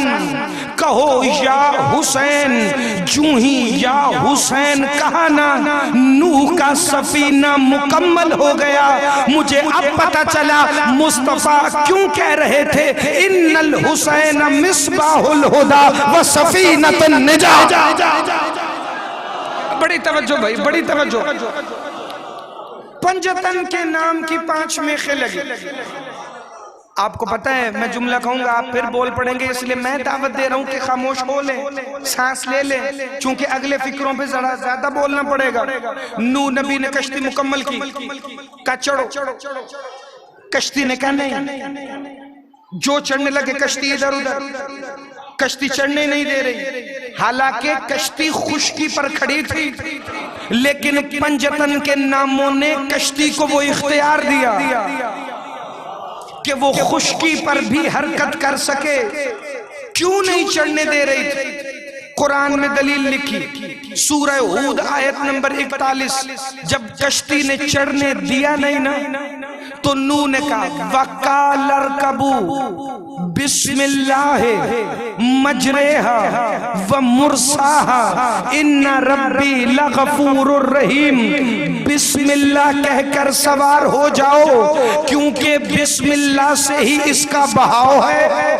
کہو یا حسین. جوں ہی یا حسین کہا نا، نوح کا سفینہ مکمل ہو گیا. مجھے اب پتہ چلا مصطفیٰ کیوں کہہ رہے تھے ان الحسین مصباح الہدی و سفینۃ النجاۃ. بڑی توجہ بھائی، بڑی توجہ. پنجتن کے نام کی 5 میخیں لگی. آپ کو پتہ ہے میں جملہ کہوں گا آپ پھر بول پڑیں گے، اس لیے میں دعوت دے رہا ہوں کہ خاموش ہو لیں، سانس لے لیں، چونکہ اگلے فکروں پہ ذرا زیادہ بولنا پڑے گا. نوح نبی نے کشتی مکمل کی، کہا چڑھو. کشتی نے کہا نہیں. جو چڑھنے لگے کشتی ادھر ادھر، کشتی چڑھنے نہیں دے رہی. حالانکہ کشتی خشکی پر کھڑی تھی، لیکن پنجتن کے ناموں نے کشتی کو وہ اختیار دیا کہ وہ خشکی پر بھی حرکت کر سکے. کیوں نہیں چڑھنے دے رہی تھی؟ قرآن میں دلیل لکھی، سورہ ہود آیت نمبر 41. جب کشتی نے چڑھنے دیا نہیں نا تو نوح نے کہا وَقَالَ ارْكَبُوا بسم اللہ مجریہا ومرساہا ان ربی لغفور الرحیم. بسم اللہ کہہ کر سوار ہو جاؤ، کیونکہ بسم اللہ سے ہی اس کا بہاؤ ہے.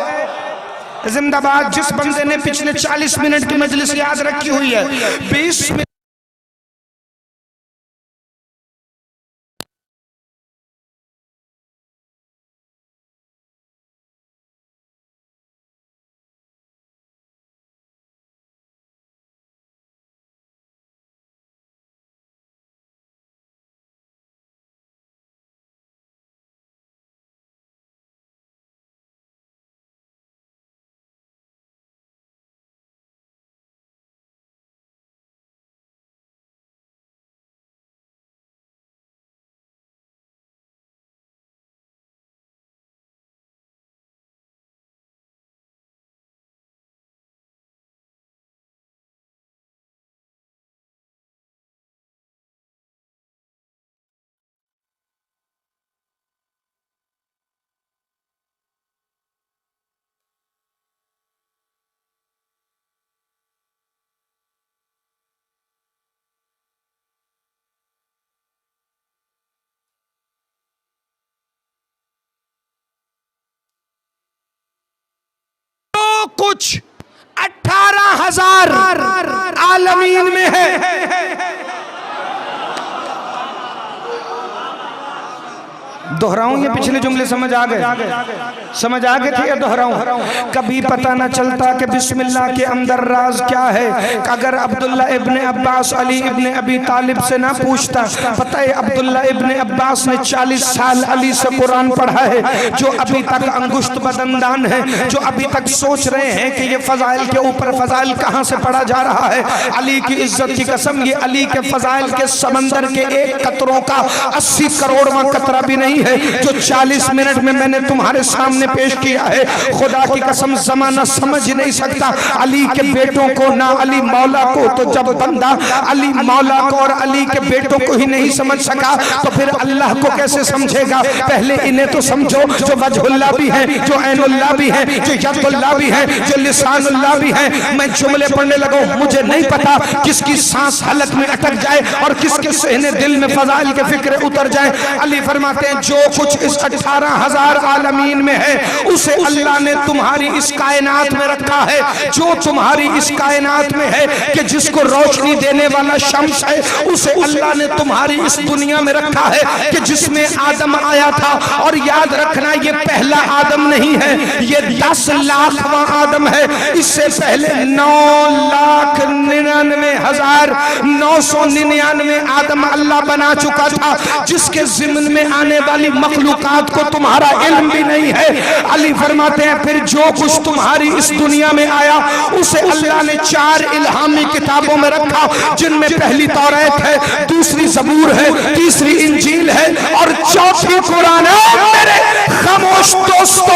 زندہ باد جس بندے نے پچھلے 40 منٹ کی مجلس یاد رکھی ہوئی ہے، بسم کچھ 18,000 عالمین میں ہے. دہراؤں یہ پچھلے جملے سمجھ آگئے تھے یا دہراؤں؟ کبھی پتہ نہ چلتا کہ بسم اللہ کے اندر راز کیا ہے. اگر عبداللہ ابن عباس علی ابن ابی طالب سے نہ پوچھتا. پتہ ہے عبداللہ ابن عباس نے 40 سال علی سے قرآن پڑھا ہے، جو ابھی تک انگشت بدندان ہے، جو ابھی تک سوچ رہے ہیں کہ یہ فضائل کے اوپر فضائل کہاں سے پڑھا جا رہا ہے. علی کی عزت کی قسم، یہ علی کے فضائل کے سمندر کے ایک قطروں کا 80 کروڑواں قطرہ بھی نہیں ہے جو 40 منٹ میں نے تمہارے سامنے پیش کیا ہے. خدا کی قسم زمانہ سمجھ نہیں سکتا علی کے بیٹوں کو، نہ علی مولا کو. تو جب بندہ علی مولا کو اور علی کے بیٹوں کو ہی نہیں سمجھ سکا تو پھر اللہ کو کیسے سمجھے گا؟ پہلے انہیں تو سمجھو جو وجہ اللہ بھی ہے، جو عین اللہ بھی ہے، جو ید اللہ بھی ہے، جو لسان اللہ بھی ہے. میں جملے پڑھنے لگوں، مجھے نہیں پتا کس کی سانس حلق میں اٹک جائے اور کس کے سہنے دل میں فضائل کے فکر اتر جائے. علی فرماتے ہیں جو کچھ اس 18,000 عالمین میں ہے اسے اللہ نے تمہاری اس کائنات میں رکھا ہے. جو تمہاری اس کائنات میں ہے کہ جس کو روشنی دینے والا شمس ہے، اسے اللہ نے تمہاری اس دنیا میں رکھا ہے کہ جس میں آدم آیا تھا. اور یاد رکھنا یہ پہلا آدم نہیں ہے، یہ 10 لاکھواں آدم ہے. اس سے پہلے 9,99,999 آدم اللہ بنا چکا تھا جس کے ضمن میں آنے والی مخلوقات کو تمہارا علم بھی نہیں ہے. علی فرماتے ہیں پھر جو کچھ تمہاری اس دنیا میں آیا اسے اللہ نے 4 الہامی کتابوں میں رکھا، جن میں پہلی توریت ہے، دوسری زبور ہے، تیسری انجیل ہے اور چوتھی قرآن ہے. میرے خاموش دوستو،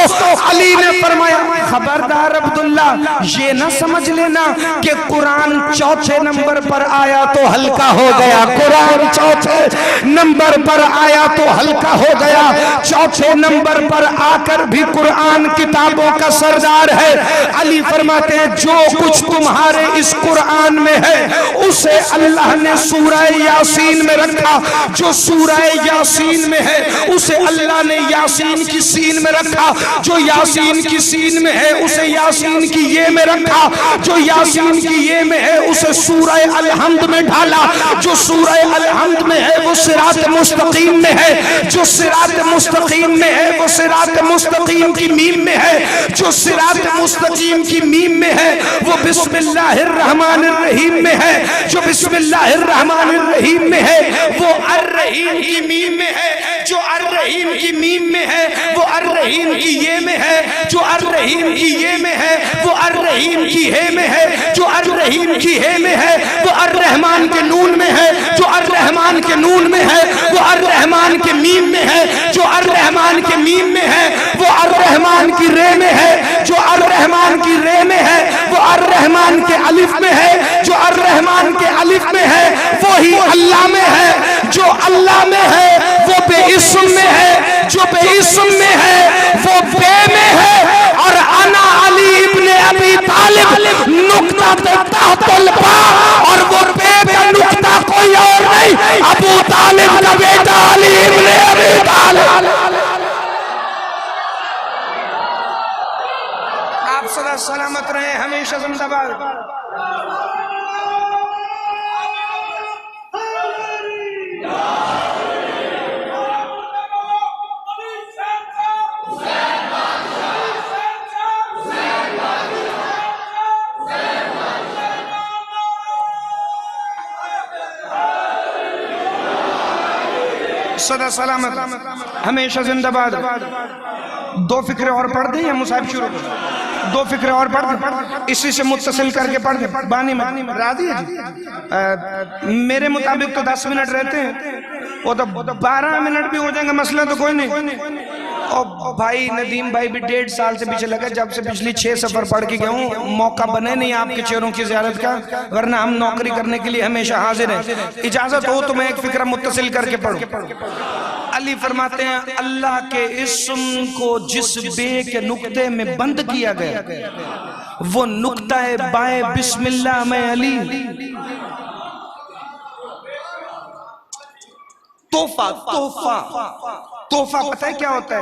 علی نے فرمایا خبردار عبداللہ یہ نہ سمجھ لینا کہ قرآن 4 نمبر پر آیا تو ہلکا ہو گیا. قرآن 4 نمبر پر آیا تو ہلکا ہو گیا. 4 نمبر پر آ کر بھی قرآن کتابوں کا سردار ہے. علی فرماتے ہیں جو کچھ تمہارے اس قرآن میں ہے اسے اللہ نے سورہ یاسین میں رکھا. جو سورہ یاسین میں ہے اسے اللہ نے یاسین کی سین میں رکھا. جو یاسین کی سین میں ہے اسے یاسین کی یہ میں رکھا. جو یاسین کی یہ میں ہے اسے سورہ الحمد میں ڈھالا. جو سورہ الحمد میں ہے وہ صراط مستقیم میں ہے. جو صراط مستقیم میں ہے وہ صراط مستقیم کی میم میں ہے. جو صراط مستقیم کی میم میں ہے وہ بسم اللہ الرحمن الرحیم میں ہے. جو بسم اللہ الرحمن الرحیم میں ہے وہ الرحیم کی میم میں ہے. جو الرحیم کی میم میں ہے وہ الرحیم کی یہ میں ہے. جو الرحیم کی یہ میں ہے وہ الرحیم کی ہے میں ہے. جو الرحیم کی ہے میں ہے وہ الرحمن کے نون میں ہے. جو الرحمن کے نون میں ہے وہ الرحمن کے میم میں ہے. جو الرحمن کے میم میں ہے وہ الرحمن کی رے میں ہے. جو الرحمن کی رے میں ہے وہ الرحمن کے الف میں ہے. جو الرحمن کے الف میں ہے وہی اللہ میں ہے. جو اللہ میں ہے وہ بے اسم میں ہے. جو بے اسم میں ہے وہ بے میں ہے. اور انا علی ابن ابی طالب نقطہ تحت البا، اور وہ بے کا نقطہ کوئی اور نہیں، ابو طالب کا بیٹا علی ابن ابی طالب. آپ صدا سلامت رہیں، ہمیشہ زندہ باد. صدا سلامت، ہمیشہ زندہ باد. 2 فکرے اور پڑھ دیں یا مصاحب شروع کریں؟ 2 فکرے اور پڑھ دیں، اسی سے متصل کر کے پڑھ دیں. بانی میں راضی ہے جی؟ میرے مطابق تو 10 منٹ رہتے ہیں، وہ تو 12 منٹ بھی ہو جائیں گے، مسئلہ تو کوئی نہیں. اور بھائی ندیم بھائی بھی 1.5 سال سے پیچھے لگا، جب سے پچھلی 6 سفر پڑھ کے گیا ہوں موقع بنے نہیں آپ کے چہروں کی زیارت کا، ورنہ ہم نوکری کرنے کے لیے ہمیشہ حاضر ہیں. اجازت ہو تو میں ایک فکرہ متصل کر کے پڑھوں. علی فرماتے ہیں اللہ کے اسم کو جس بے کے نقطے میں بند کیا گیا وہ نقطہ بائے بسم اللہ میں علی. تحفہ پتہ ہے کیا ہوتا ہے؟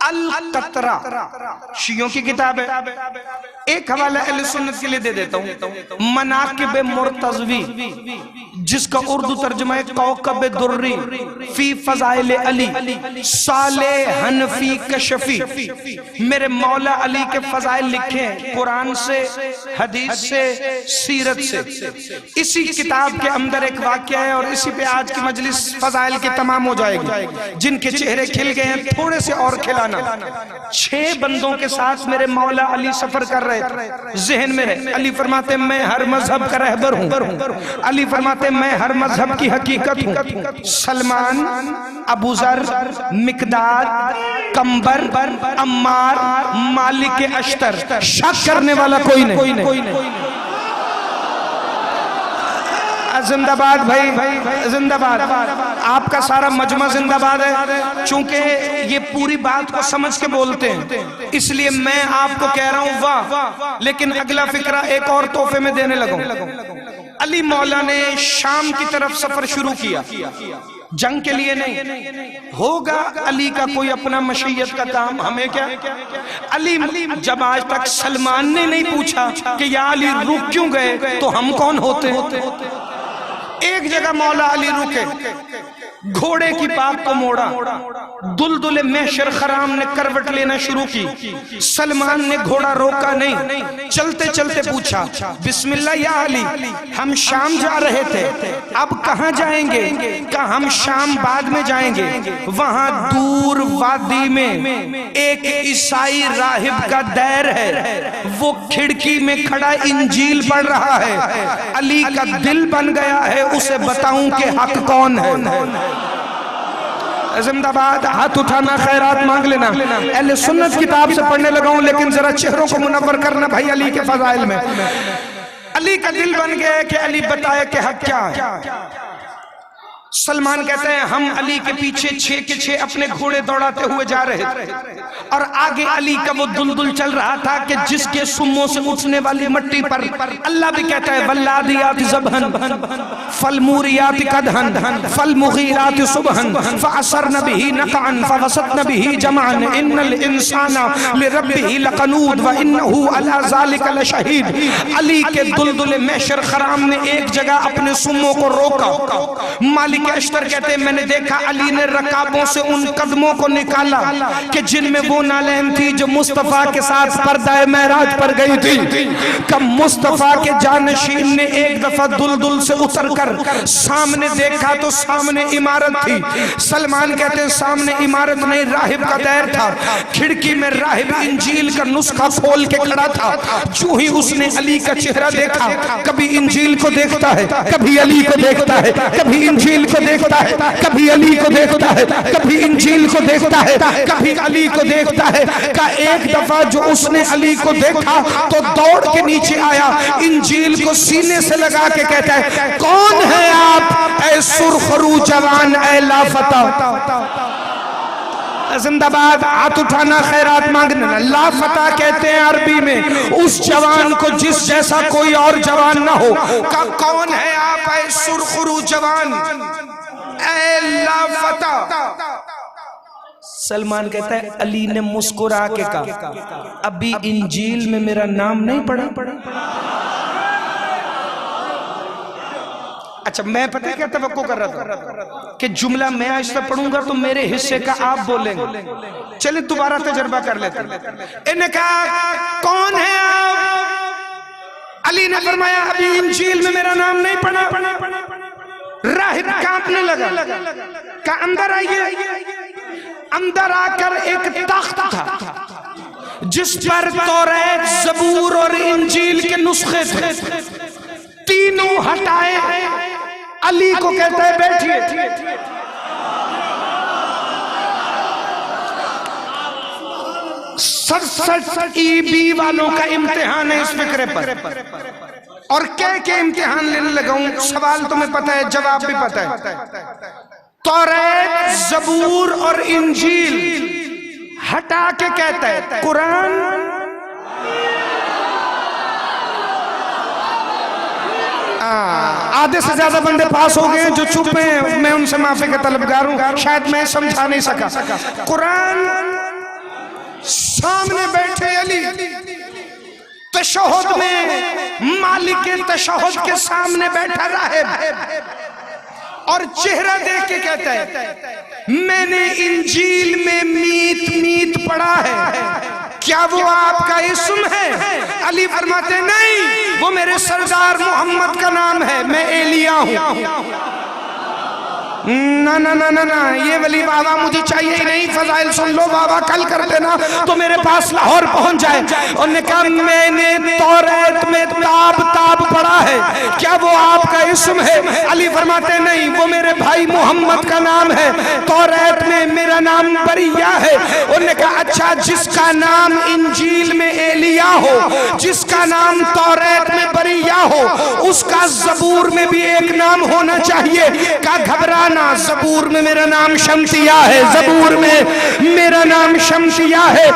القطرہ شیعوں کی کتاب ہے. ایک حوالہ اہل سنت کے لیے دے دیتا ہوں، مناقب مرتضوی جس کا اردو ترجمہ ہے کوکب دری فی فضائل علی صالح حنفی کشفی. میرے مولا علی کے فضائل لکھے ہیں قرآن سے، حدیث سے، سیرت سے. اسی کتاب کے اندر ایک واقعہ ہے اور اسی پہ آج کی مجلس فضائل کی تمام ہو جائے گی. جن کے چہرے کھل گئے ہیں تھوڑے سے اور کھلانا. 6 بندوں کے ساتھ میرے مولا علی سفر کر رہے تھے. ذہن میں رہے علی فرماتے ہیں میں ہر مذہب کا رہبر ہوں. علی فرماتے ہیں میں ہر مذہب کی حقیقت ہوں. سلمان، ابو ذر، مقداد، کمبر، عمار، مالک اشتر، شک کرنے والا کوئی نہیں. زندہ باد بھائی، زندہ باد. آپ کا سارا مجمع زندہ باد ہے. چونکہ یہ پوری بات کو سمجھ کے بولتے ہیں اس لیے میں آپ کو کہہ رہا ہوں واہ، لیکن اگلا فکرہ ایک اور تحفے میں دینے لگوں. علی مولا نے شام کی طرف سفر شروع کیا، جنگ کے لیے نہیں. ہوگا علی کا کوئی اپنا مشیت کا کام، ہمیں کیا. علی جب آج تک سلمان نے نہیں پوچھا کہ یا علی رک کیوں گئے تو ہم کون ہوتے. ایک جگہ مولا علی رکے، گھوڑے کی بات کو موڑا. دلدل محشر خرام نے کروٹ لینا شروع کی. سلمان نے گھوڑا روکا نہیں، چلتے چلتے پوچھا بسم اللہ یا علی، ہم شام جا رہے تھے، اب کہاں جائیں گے؟ کہا ہم شام بعد میں جائیں گے. وہاں دور وادی میں ایک عیسائی راہب کا دیر ہے، وہ کھڑکی میں کھڑا انجیل پڑھ رہا ہے. علی کا دل بن گیا ہے اسے بتاؤں کہ حق کون ہے. زندہ باد. ہاتھ اٹھانا، خیرات مانگ لینا. اہل سنت کتاب سے پڑھنے لگا ہوں لیکن ذرا چہروں کو منور کرنا بھائی علی کے فضائل میں. علی کا دل بن گیا کہ علی بتائے کہ حق کیا ہے. سلمان کہتے ہیں ہم علی کے پیچھے 6 کے 6 اپنے گھوڑے دوڑاتے ہوئے جا رہے تھے اور آگے علی کا وہ دلدل چل رہا تھا کہ جس کے سموں سے اٹھنے والی مٹی پر اللہ بھی کہتا ہے واللادیات ذبحن فالموریات قدحن فالمغیرات صبحن فعصرن به نقعا فوسطن به جمعا ان الانسان لربه لقنود وانه على ذلك لشهید. علی کے دلدل محشر خرام نے ایک جگہ اپنے سموں کو روکا. مالک اشتر کہتے ہیں میں نے دیکھا علی نے رکابوں سے ان قدموں کو نکالا کہ جن میں وہ نالین تھی جو مصطفیٰ کے ساتھ پردہ معراج پر گئی تھی. کہ مصطفیٰ کے جانشین نے ایک دفعہ دلدل سے اتر کر سامنے دیکھا تو سامنے عمارت تھی. سلمان کہتے ہیں سامنے عمارت نہیں راہب کا دیر تھا. کھڑکی میں راہب انجیل کا نسخہ کھول کے کھڑا تھا. جو ہی اس نے علی کا چہرہ دیکھا، کبھی انجیل کو دیکھتا ہے، کبھی علی کو دیکھتا ہے، کبھی انجیل کو دیکھتا ہے، کبھی علی کو دیکھتا ہے، کبھی انجیل کو دیکھتا ہے، کبھی علی کو دیکھتا ہے. کہ ایک دفعہ جو اس نے علی کو دیکھا تو دوڑ کے نیچے آیا، انجیل کو سینے سے لگا کے کہتا ہے کون ہے آپ اے سرخرو جوان اے لافتہ. زندہ باد. ہاتھ اٹھانا، خیرات مانگنا. لافتہ کہتے ہیں عربی میں اس جوان کو جس جیسا کوئی اور جوان نہ ہو. کہ کون ہے آپ اے سرخرو جوان اے لافتہ. سلمان کہتا ہے علی نے مسکرا کے کہا ابھی انجیل میں میرا نام نہیں پڑھا. اچھا میں پتہ کیا توقع کر رہا تھا کہ جملہ میں آج سے پڑھوں گا تو میرے حصے کا آپ بولیں گے. چلیں دوبارہ تجربہ کر لیتے ہیں. انہوں نے کہا کون ہے آپ؟ علی نے فرمایا ابھی انجیل میں میرا نام نہیں پڑھا. راہب کانپنے لگا. کہا اندر آئیے. اندر آ کر ایک تخت تھا جس پر توریت، زبور اور انجیل کے نسخے تھے. تینوں ہٹائے. علی کو کہتا ہے بیٹھیے. سڑسٹھ ای بی والوں کا امتحان ہے اس فکرے پر. اور کہہ امتحان لینے لگا ہوں. سوال تمہیں پتہ ہے، جواب بھی پتہ ہے. توریت، زبور اور انجیل ہٹا کے کہتا ہے قرآن. آدھے سے زیادہ بندے پاس ہو گئے ہیں جو چپ ہیں، میں ان سے معافی کا طلبگار ہوں، شاید میں سمجھا نہیں سکا. قرآن تشہد میں مالک تشہد کے سامنے بیٹھا راہب اور چہرہ دیکھ کے کہتا ہے میں نے انجیل میں میت میت پڑھا ہے، کیا وہ آپ کا اسم ہے؟ علی فرماتے ہیں نہیں، وہ میرے سردار محمد کا نام ہے، میں ایلیا ہوں۔ نا یہ ولی بابا مجھے چاہیے ہی نہیں، فضائل سن لو بابا، کل کر دینا تو میرے پاس لاہور پہنچ جائے۔ انہوں نے کہا میں نے توریت میں تاب تاب پڑھا ہے، کیا وہ آپ کا اسم ہے؟ علی فرماتے ہیں نہیں، وہ میرے بھائی محمد کا نام ہے، توریت میں میرا نام بریہ ہے۔ انہوں نے کہا اچھا، جس کا نام انجیل میں ایلیا ہو، جس کا نام توریت میں بریہ ہو، اس کا زبور میں بھی ایک نام ہونا چاہیے۔ کہا گھبرانا، زبور میں میرا نام شمسیہ ہے، زبور میں میرا نام شمسیہ ہے۔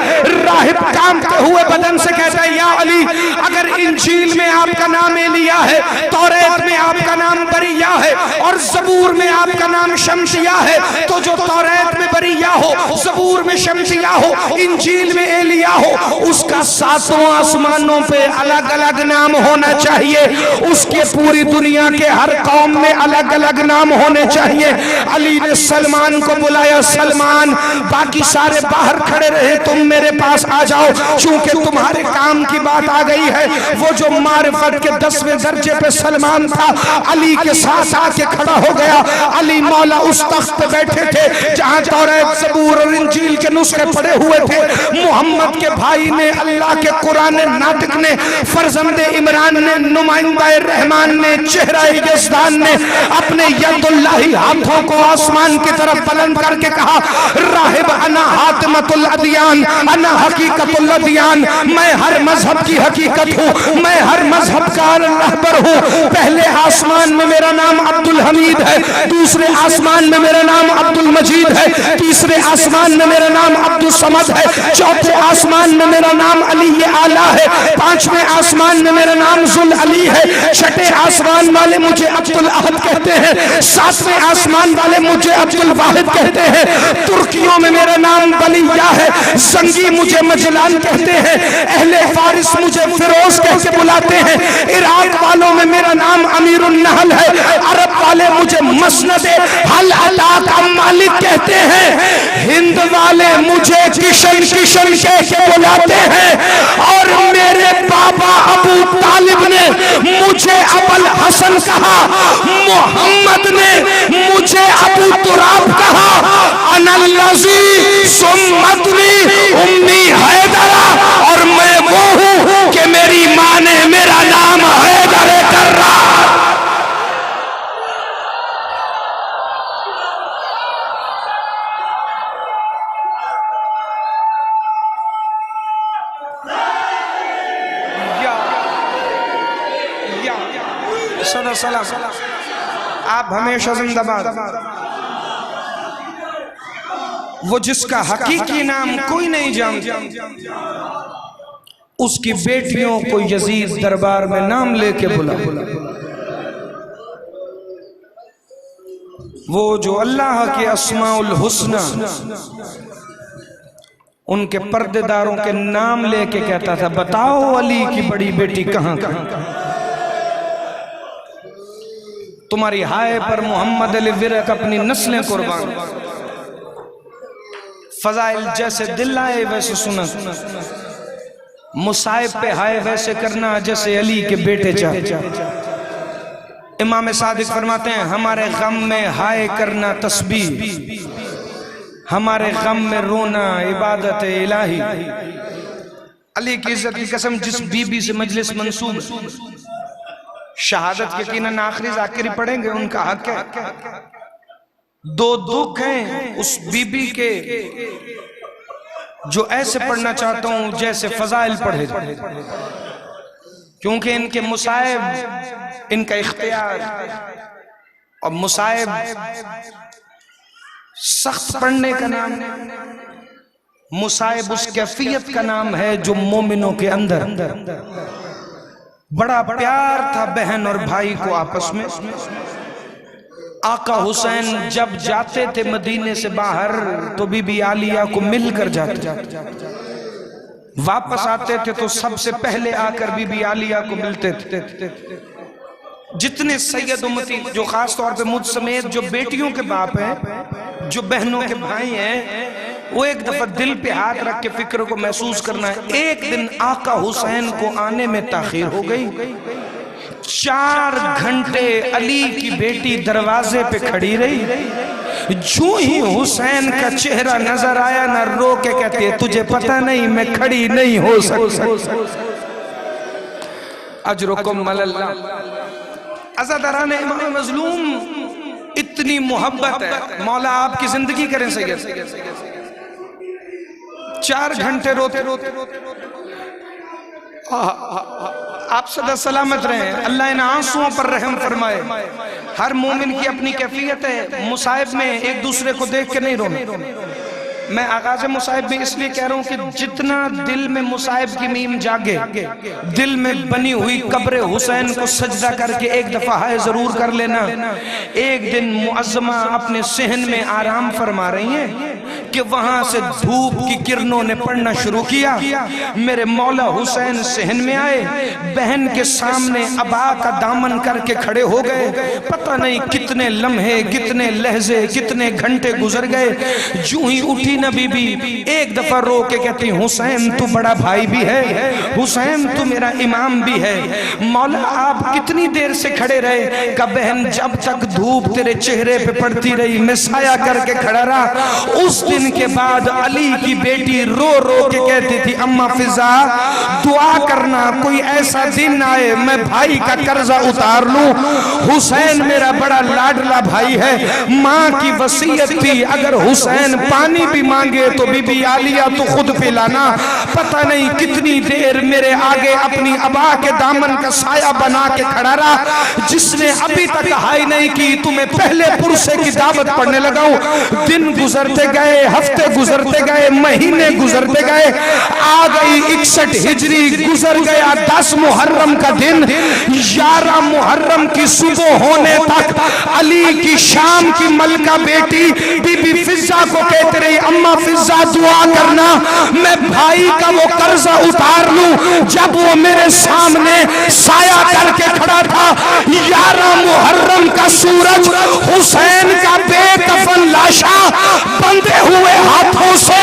راہب کامتے ہوئے بدن سے کہتا ہے یا علی، اگر انجیل میں آپ کا نام ایلیا ہے، توریت میں آپ کا نام بریہ ہے اور زبور میں آپ کا نام شمسیہ ہے، تو جو توریت میں بریہ ہو، زبور میں شمسیہ ہو، انجیل میں ایلیا ہو، اس کا ساتوں آسمانوں پہ الگ الگ نام ہونا چاہیے، اس کے پوری دنیا کے ہر قوم میں الگ الگ نام ہونے چاہیے۔ علی نے سلمان کو بلایا، سلمان باقی سارے باہر کھڑے رہے، تم میرے پاس آ جاؤ، چونکہ تمہارے کام کی بات آ گئی ہے۔ وہ جو معرفت کے 10ویں درجے پہ سلمان تھا، علی کے ساتھ آ کے کھڑا ہو گیا۔ علی مولا اس تخت پہ بیٹھے تھے جہاں توریت، زبور اور انجیل کے نسخے پڑے ہوئے تھے۔ محمد کے بھائی نے، اللہ کے قرآن ناطق نے، فرزند عمران نے، نمائندہ رحمان نے، چہرہ یزدان نے اپنے ید اللہ ہاتھوں کو آسمان کی طرف بلند کر کے کہا راہب انا حاتمت الادیان، انا حقیقت الادیان، میں ہر مذہب کی حقیقت ہوں، میں ہر مذہب کا رہبر ہوں۔ پہلے آسمان میں میرا نام عبد الحمید ہے، دوسرے آسمان میں میرا نام عبد المجید ہے، تیسرے آسمان میں میرا نام عبد الصمد ہے، چوتھے آسمان میں میرا نام علی اعلیٰ ہے، پانچویں آسمان میں میرا نام ذل علی ہے، چھٹے آسمان والے مجھے عبد الاحد کہتے ہیں، ساتویں آسمان والے مجھے عبد الواحد کہتے ہیں، ترکیوں میں میرا نام بلیہ ہے، زنگی مجھے مجلان کہتے ہیں، اہل فارس مجھے فیروز کہہ کے بلاتے ہیں، عراق والوں میں میرا نام امیر النحل ہے، عرب والے مجھے مسند حل عطا کا مالک کہتے ہیں، ہند والے مجھے کشن کشن کہہ کے بلاتے ہیں، اور میرے بابا ابو طالب نے مجھے ابو الحسن کہا، محمد نے مجھے ابو تراب کہا، انا الذی سمتنی امی حیدرہ، اور میں وہ ہوں کہ میری ماں نے میرا نام حیدر کر رہا۔ صدا سلام، آپ ہمیشہ زندہ باد۔ وہ جس کا حقیقی نام کوئی نہیں جانتا، اس کی بیٹیوں کو یزید دربار میں نام لے کے بلا۔ وہ جو اللہ کے اسماء الحسنى ان کے پردے داروں کے نام لے کے کہتا تھا بتاؤ علی کی بڑی بیٹی کہاں کہاں۔ تمہاری ہائے پر محمد علی ورق اپنی نسلیں قربان، فضائل جیسے دل آئے ویسے سنا، مصائب پہ ہائے ویسے کرنا جیسے علی کے بیٹے چاہتے۔ امام صادق فرماتے ہیں ہمارے غم میں ہائے کرنا تسبیح، ہمارے غم میں رونا عبادت الہی۔ علی کی عزت کی قسم، جس بی بی سے مجلس منسوب شہادت یقیناً آخری ذاکری پڑھیں گے، ان کا حق ہے۔ دو دکھ ہیں اس بی بی کے جو ایسے پڑھنا چاہتا ہوں جیسے فضائل پڑھے، کیونکہ ان کے مصائب ان کا اختیار، اور مصائب سخت پڑھنے کا نام، مصائب اس کیفیت کا نام ہے جو مومنوں کے اندر۔ بڑا پیار تھا بہن اور بھائی کو آپس میں۔ آقا حسین جب جاتے تھے مدینے سے باہر تو بی بی عالیہ کو مل کر جاتے، واپس آتے تھے تو سب سے پہلے آ کر بی بی عالیہ کو ملتے تھے. جتنے سید امتی جو خاص طور پہ مجھ سمیت جو بیٹیوں کے باپ ہیں، جو بہنوں کے بھائی ہیں، وہ ایک دفعہ دل پہ ہاتھ رکھ کے فکر کو محسوس کرنا ہے. ایک دن آقا حسین کو آنے میں تاخیر ہو گئی. 4 گھنٹے علی کی بیٹی دروازے پہ کھڑی رہی. جو ہی حسین کا چہرہ نظر آیا نہ رو کے کہتے تجھے پتہ نہیں میں کھڑی نہیں ہو سکتی. اجرکم علی اللہ. عزاداران امام مظلوم، اتنی محبت ہے. مولا آپ کی زندگی کریں سید. 4 گھنٹے روتے آپ صدا سلامت رہیں. اللہ ان آنسوؤں پر رحم فرمائے. ہر مومن کی اپنی کیفیت ہے. مصائب میں ایک دوسرے کو دیکھ کے نہیں رونا. میں آغاز مصائب میں اس لیے کہہ رہا ہوں کہ جتنا دل میں مصائب کی میم جاگے، دل میں بنی ہوئی قبر حسین کو سجدہ کر کے ایک دفعہ ہائے ضرور کر لینا. ایک دن معظمہ اپنے صحن میں آرام فرما رہی ہیں کہ وہاں سے دھوپ کی کرنوں نے پڑنا شروع کیا. میرے مولا حسین صحن میں آئے، بہن کے سامنے عبا کا دامن کر کے کھڑے ہو گئے. پتہ نہیں کتنے لمحے، کتنے لہجے، کتنے گھنٹے گزر گئے. جو ہی اٹھی نا بی بی ایک دفعہ رو کے کہتی حسین تو بڑا بھائی بھی ہے، حسین تو میرا امام بھی ہے. مولا آپ کتنی دیر سے کھڑے رہے؟ کہ بہن جب تک دھوپ تیرے چہرے پہ پڑتی رہی میں سایہ کر کے کھڑا رہا. اس دن کے بعد علی کی بیٹی رو رو کے کہتی تھی اماں فضا دعا کرنا کوئی ایسا دن آئے میں بھائی کا قرضہ اتار لوں. حسین میرا بڑا لاڈلا بھائی ہے. ماں کی وصیت تھی اگر حسین پانی بھی مانگے تو بی بی عالیہ تو خود پلانا. پتہ نہیں کتنی دیر میرے آگے اپنی ابا کے دامن کا سایہ بنا کے کھڑا رہا. جس نے ابھی تک ہائی نہیں کی تمہیں پہلے پرسے کی دعوت پڑھنے لگا ہوں. دن گزرتے گئے، ہفتے گزرتے گئے، مہینے گزرتے گئے. آ گئی 61 ہجری، گزر گیا 10 محرم کا دن. 11 محرم کی صبح ہونے تک علی کی شام کی ملکہ بیٹی بی بی فضا کو کہتے رہی اماں فضا دعا کرنا میں بھائی کا وہ قرضہ اتار لوں. جب وہ میرے سامنے سایہ کر کے کھڑا تھا 11 محرم کا سورج حسین کا بے کفن لاشا بندھے ہوئے ہاتھوں سے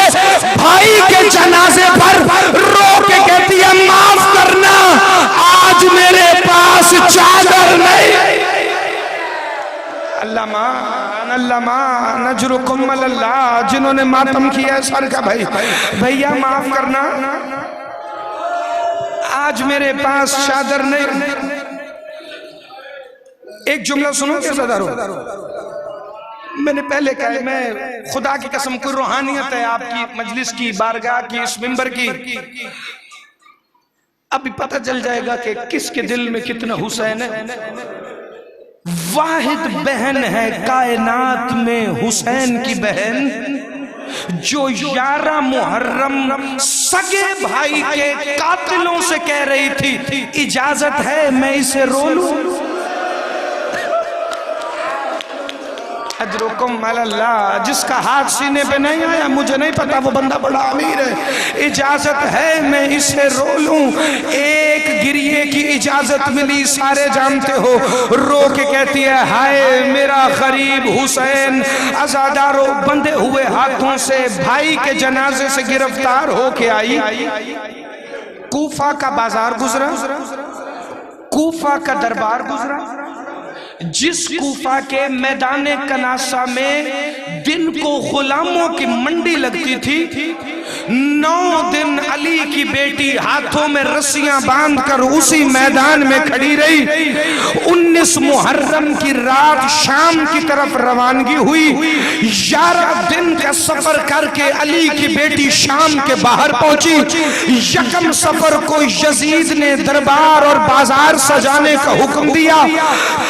بھائی کے جنازے پر رو کے کہتی ہے معاف کرنا آج میرے پاس چادر نہیں. اللہ مان اللہ مان اجرکم علی اللہ. جنہوں نے ماتم کیا ہے سر کا بھائیا معاف کرنا آج میرے پاس چادر نہیں. ایک جملہ سنو کہ صدر ہو. میں نے پہلے کہا میں خدا کی قسم کوئی روحانیت ہے آپ کی مجلس کی، بارگاہ کی، اس منبر کی. ابھی پتہ چل جائے گا کہ کس کے دل میں کتنا حسین ہے. واحد بہن ہے کائنات میں حسین کی بہن جو 11 محرم سگے بھائی کے قاتلوں سے کہہ رہی تھی اجازت ہے میں اسے رو لوں. اجرکم علی اللہ. جس کا ہاتھ سینے پہ نہیں آیا مجھے نہیں پتا وہ بندہ بڑا امیر ہے. اجازت ہے میں اسے رو لوں. ایک گریے کی اجازت ملی، سارے جانتے ہو. رو کے کہتی ہے ہائے میرا غریب حسین. عزادارو بندھے ہوئے ہاتھوں سے بھائی کے جنازے سے گرفتار ہو کے آئی. کوفہ کا بازار گزرا، کوفہ کا دربار گزرا. جس کوفہ کے میدان کناسہ میں دن کو غلاموں کی منڈی لگتی تھی 9 دن علی کی بیٹی ہاتھوں میں رسیاں باندھ کر اسی میدان میں کھڑی رہی. 19 محرم کی رات شام کی طرف روانگی ہوئی. 11 دن کا سفر کر کے علی کی بیٹی شام کے باہر پہنچی. یکم سفر کو یزید نے دربار اور بازار سجانے کا حکم دیا.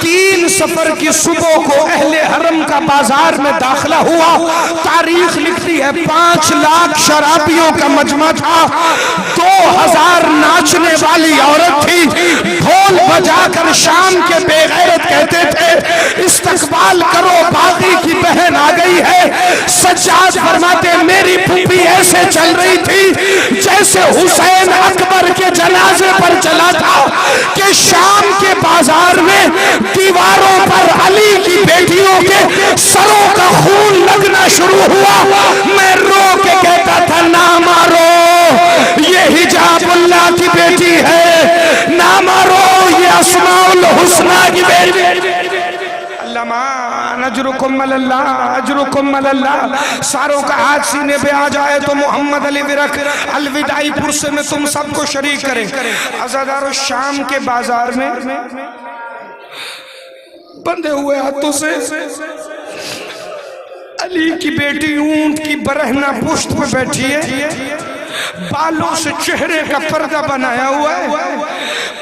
3 سفر کی صبح کو اہل حرم کا بازار میں داخلہ ہوا. تاریخ لکھتی ہے 5 لاکھ شرابیوں کا مجمع تھا. 2000 ناچنے والی عورت تھی. ڈھول بجا کر شام کے بے غیرت کہتے تھے استقبال کرو باغی کی بہن آ گئی ہے. سجاد فرماتے میری پھوپھی ایسے چل رہی تھی جیسے حسین اکبر کے جنازے پر چلا تھا کہ شام کے بازار میں دیواروں پر علی کی بیٹیوں کے سروں کا خون لگنا شروع ہوا، میں رو کے کہتا تھا نہ مارو، یہ حجاب اللہ کی بیٹی ہے، نہ مارو، یہ اسماء الحسنہ کی بیٹی۔ اجرکم اللہ، اجرکم اللہ۔ ساروں کا ہاتھ سینے پہ آ جائے تو محمد علی ورق الوداعی پرسے میں تم سب کو شریک کریں۔ عزادارو، شام کے بازار میں بندھے ہوئے ہاتھوں سے علی کی بیٹی اونٹ کی برہنہ پشت پہ بیٹھی ہے، بالوں سے چہرے کا پردہ بنایا ہوا ہے،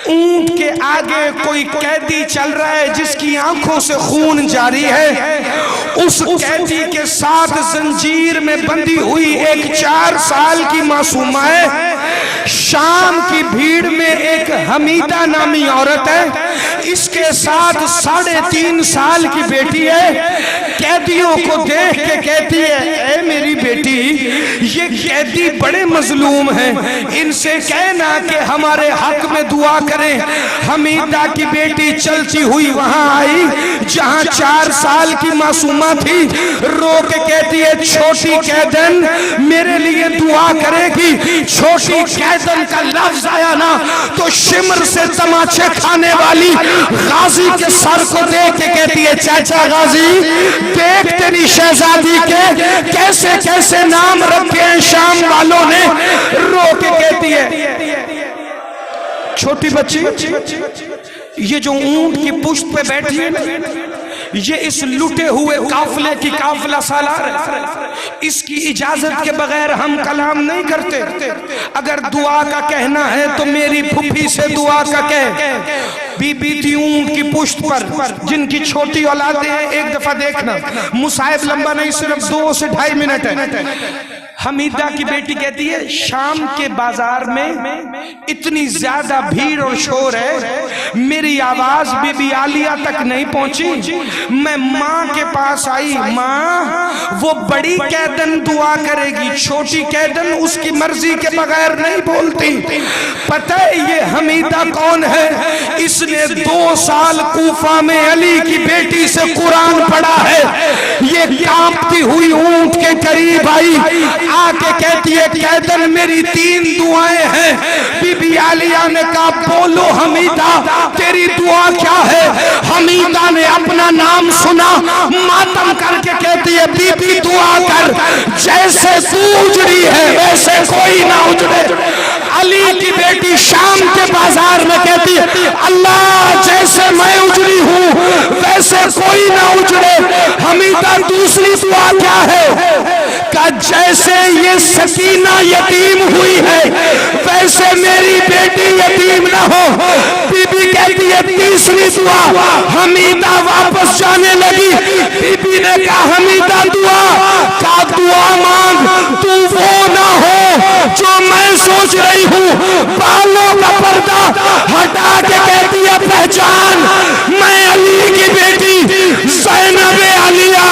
اونٹ کے آگے کوئی قیدی چل رہا ہے جس کی آنکھوں سے خون جاری ہے، اس قیدی کے ساتھ زنجیر میں بندھی ہوئی ایک 4 سال کی معصومہ ہے، شام کی بھیڑ میں ایک حمیدہ نامی عورت ہے، اس کے ساتھ 3.5 سال کی بیٹی ہے، قیدیوں کو دیکھ کے کہتی ہے اے میری بیٹی یہ قیدی بڑے مظلوم ہیں، ان سے کہنا کہ ہمارے حق میں دعا کریں۔ حمیدہ کی بیٹی چلتی ہوئی وہاں آئی جہاں 4 سال کی معصومہ تھی، رو کے کہتی ہے چھوٹی قیدن میرے لیے دعا کرے گی۔ چھوٹی قیدن کا لفظ آیا نا تو شمر سے تماچے کھانے والی غازی کے سر کو دیکھ کے کہتی ہے چاچا غازی دیکھ تیری شہزادی کے کیسے کیسے نام رکھے ہیں شام والوں نے، رو کے کہتی ہے چھوٹی بچی یہ جو اونٹ کی پشت پہ بیٹھی ہے نا یہ اس لٹے ہوئے قافلے کی قافلہ سالار ہے، اس کی اجازت کے بغیر ہم کلام نہیں کرتے، اگر دعا کا کہنا ہے تو میری پھپھی سے دعا کا کہہ۔ بی بی تھی اونٹ کی پشت پر جن کی چھوٹی اولادیں ہیں، ایک دفعہ دیکھنا مصائب لمبا نہیں صرف 2 سے 2.5 منٹ ہے۔ حمیدہ کی بیٹی کہتی ہے شام کے بازار میں اتنی زیادہ بھیڑ اور شور ہے، میری آواز بی بی عالیہ تک نہیں پہنچی، میں ماں کے پاس آئی، ماں وہ بڑی قیدن دعا کرے گی، چھوٹی قیدن اس کی مرضی کے بغیر نہیں بولتی۔ پتہ ہے یہ حمیدہ کون ہے؟ اس نے 2 سال کوفہ میں علی کی بیٹی سے قرآن پڑھا ہے۔ یہ کانپتی ہوئی اونٹ کے قریب آئی، آ کے کہتی ہے قیدن میری 3 دعائیں ہیں۔ بی بی عالیہ نے کہا بولو حمیدہ تیری دعا کیا ہے؟ حمیدہ نے اپنا نام سنا، ماتم کر کے کہتی ہے بی بی دعا کر جیسے تو اجڑی ہے ویسے کوئی نہ اجڑے۔ علی کی بیٹی شام کے بازار میں کہتی ہے اللہ جیسے میں اجڑی ہوں ویسے کوئی نہ اجڑے۔ حمیدہ دوسری دعا کیا ہے؟ کہ جیسے یہ سکینہ یتیم ہوئی ہے ویسے میری بیٹی یتیم نہ ہو۔ بی بی کہتی ہے تیسری دعا، حمیدہ واپس جانے لگی، بی بی نے کہا حمیدہ دعا مانگ، تو وہ نہ ہو جو میں سوچ رہی ہوں۔ بالوں کا پردہ ہٹا کے کہتی ہے پہچان میں علی کی بیٹی زینب علیہ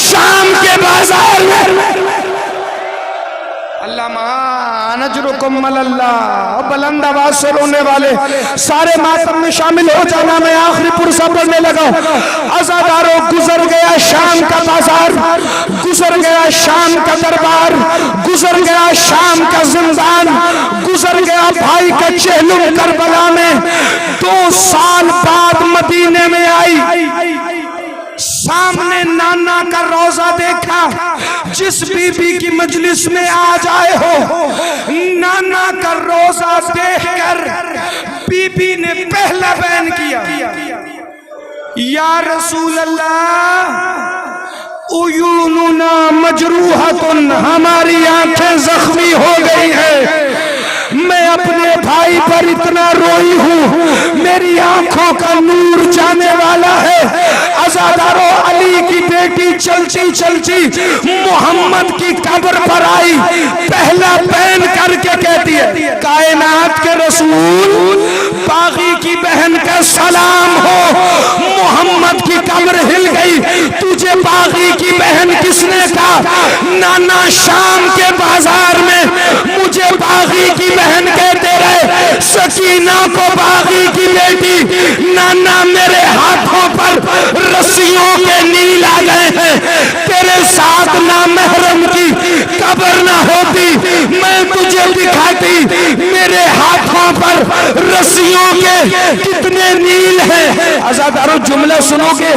شام کے بازار میں۔ اللہ مان اجرکم اللہ، بلند آواز سے رونے والے سارے ماتم میں شامل ہو جانا، میں آخری پرسہ پڑھنے لگا۔ عزاداروں گزر گیا شام کا بازار، گزر گیا شام کا دربار، گزر گیا شام کا زندان، گزر گیا بھائی کا چہلم کربلا میں۔ 2 سال بعد مدینے میں آئی، سامنے نانا کا روضہ دیکھا، جس بی بی کی مجلس میں آج آئے ہو نانا کا روضہ دیکھ کر بی بی نے پہلا بیان کیا یا رسول اللہ عیوننا مجروحۃ، ہماری آنکھیں زخمی ہو گئی ہیں، میں اپنے بھائی پر اتنا روئی ہوں میری آنکھوں کا نور جانے والا ہے۔ عزادارو علی کی بیٹی چلتی چلتی محمد کی قبر پر آئی، پہلا بین کر کے کہتی ہے کائنات کے رسول باغی کی بہن کا سلام ہو۔ محمد کی قبر ہل گئی، تجھے باغی کی بہن کس نے کہا؟ نانا شام کے بازار میں مجھے باغی رسیوں کے نیل آ گئے ہیں، تیرے ساتھ نامحرم کی قبر نہ ہوتی، میں تجھے دکھاتی میرے ہاتھوں پر رسیوں کے کتنے نیل ہیں۔ عزادارو جملہ سنو گے،